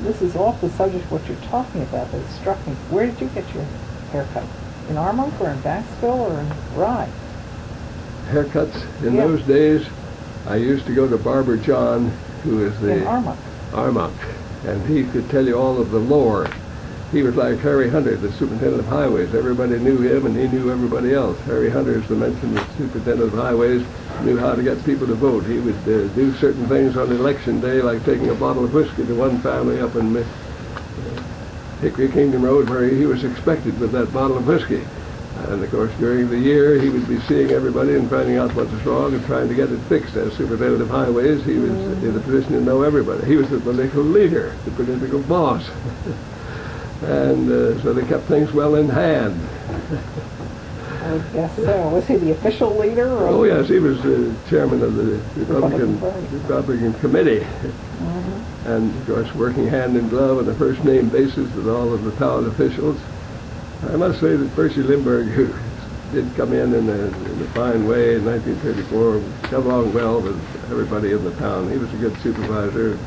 This is off the subject of what you're talking about, but it struck me. Where did you get your haircut? In Armonk or in Banksville or in Rye? Haircuts in those days, I used to go to Barber John, who is the in Armonk. Armonk, and he could tell you all of the lore. He was like Harry Hunter, the superintendent of highways. Everybody knew him, and he knew everybody else. Harry Hunter, as I mentioned, the superintendent of highways, knew how to get people to vote. He would do certain things on election day, like taking a bottle of whiskey to one family up in Hickory Kingdom Road, where he was expected with that bottle of whiskey. And of course, during the year, he would be seeing everybody and finding out what was wrong and trying to get it fixed. As superintendent of highways, he was in the position to know everybody. He was the political leader, the political boss. And so they kept things well in hand. I guess so. Was he the official leader? Or oh yes, he was the chairman of the Republican Committee. And of course working hand in glove on a first name basis with all of the town officials. I must say that Percy Lindbergh, who did come in a fine way in 1934, got along well with everybody in the town. He was a good supervisor,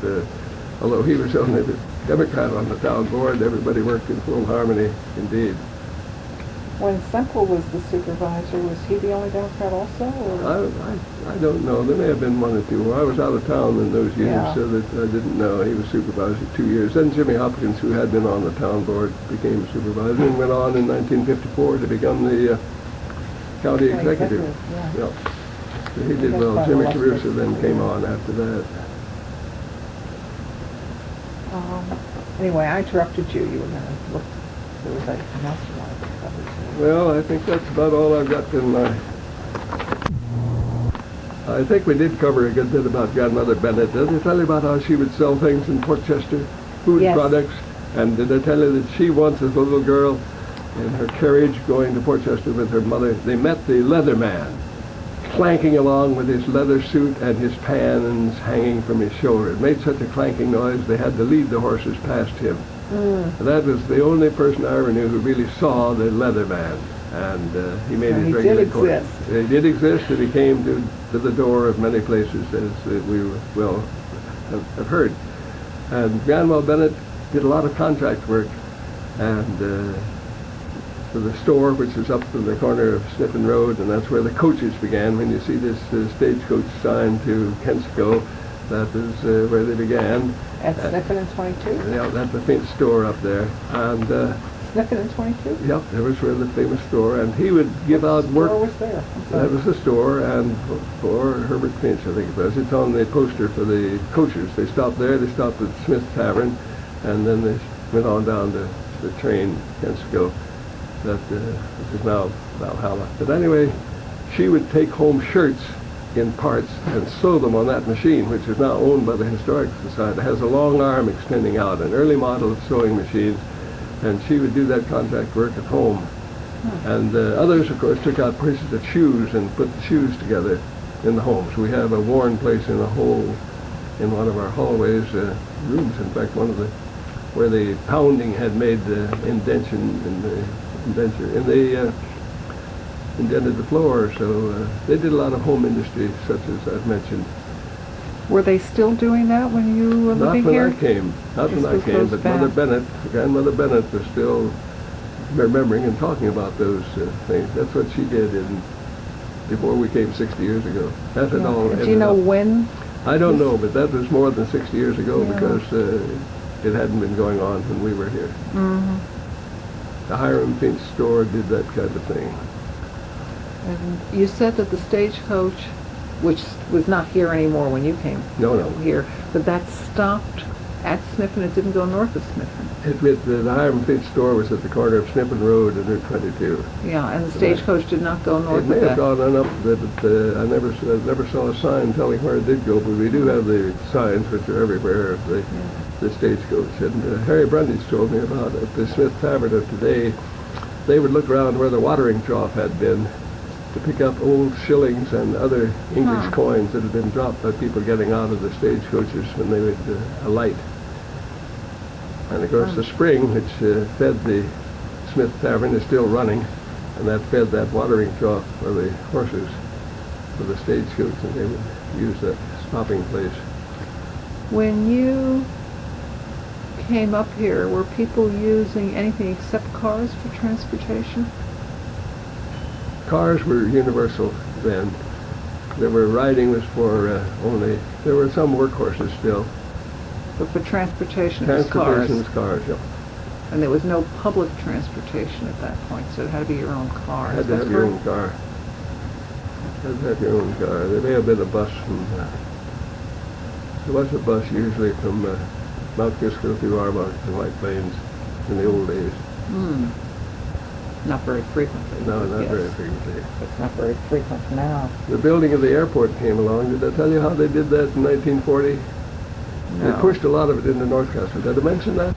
although he was only the Democrat on the town board. Everybody worked in full harmony indeed. When Semple was the supervisor, was he the only Democrat also? Or? I don't know. There may have been one or two. Well, I was out of town in those years, so that I didn't know. He was supervisor 2 years. Then Jimmy Hopkins, who had been on the town board, became supervisor and went on in 1954 to become the county executive. He did well. Jimmy Caruso then came on after that. Anyway, I interrupted you. You were going to look. There was anything else you wanted to cover. Well, I think that's about all I've got in my... I think we did cover a good bit about Grandmother Bennett. Did I tell you about how she would sell things in Portchester? Food products? And did I tell you that she once, as a little girl, in her carriage going to Portchester with her mother, they met the leather man, clanking along with his leather suit and his pans hanging from his shoulder. It made such a clanking noise they had to lead the horses past him. That was the only person I ever knew who really saw the leather man, and he made his regular course. He did exist, and he came to the door of many places, as we will have heard. And Grandma Bennett did a lot of contract work, and for the store, which is up in the corner of Sniffen Road, and that's where the coaches began. When you see this stagecoach sign to Kensico, that is where they began. At Sniffen and 22? Yeah, that's the famous store up there. And Sniffen and 22? Yep, there was where the famous store, and he would give out work. What store was there? That was the store, and for Herbert Finch, I think it was. It's on the poster for the coaches. They stopped there, they stopped at Smith's Tavern, and then they went on down to the train, Kensico, that which is now Valhalla. But anyway, she would take home shirts in parts and sew them on that machine, which is now owned by the Historic Society. It has a long arm extending out, an early model of sewing machines, and she would do that contract work at home. And others, of course, took out pieces of shoes and put the shoes together in the homes. We have a worn place in a hole in one of our hallways, rooms, in fact, one of the, where the pounding had made the indention in the indented the floor. So they did a lot of home industry, such as I've mentioned. Were they still doing that when you were living here? Not when I came. Not when I came, but Mother Bennett, Grandmother Bennett, was still remembering and talking about those things. That's what she did before we came 60 years ago. That had all ended. Do you know when? I don't know, but that was more than 60 years ago because it hadn't been going on when we were here. The Hiram Finch store did that kind of thing. And you said that the stagecoach, which was not here anymore when you came here, but that stopped at Sniffen. It didn't go north of Sniffen. The Hiram Finch store was at the corner of Sniffen Road and Route 22. Yeah, and the stagecoach did not go north of that. It may have gone on up, but I never saw a sign telling where it did go, but we do have the signs, which are everywhere, of the stagecoach. And Harry Brundage told me about at the Smith Tavern of today, they would look around where the watering trough had been to pick up old shillings and other English coins that had been dropped by people getting out of the stagecoaches when they would alight. And of course the spring which fed the Smith Tavern is still running, and that fed that watering trough for the horses for the stagecoach, and they would use that stopping place. When you came up here, were people using anything except cars for transportation? Cars were universal then. Riding was for only, there were some workhorses still. But for transportation, it was cars. Transportation was cars, yeah. And there was no public transportation at that point, so it had to be your own car. Had to have your own car. Had to have your own car. There may have been a bus from, there was a bus usually from Mount Kisco through Armonk to White Plains in the old days. Not very frequently. No, not very frequently. It's not very frequent now. The building of the airport came along. Did I tell you how they did that in 1940? No. They pushed a lot of it into North Castle. Did I mention that?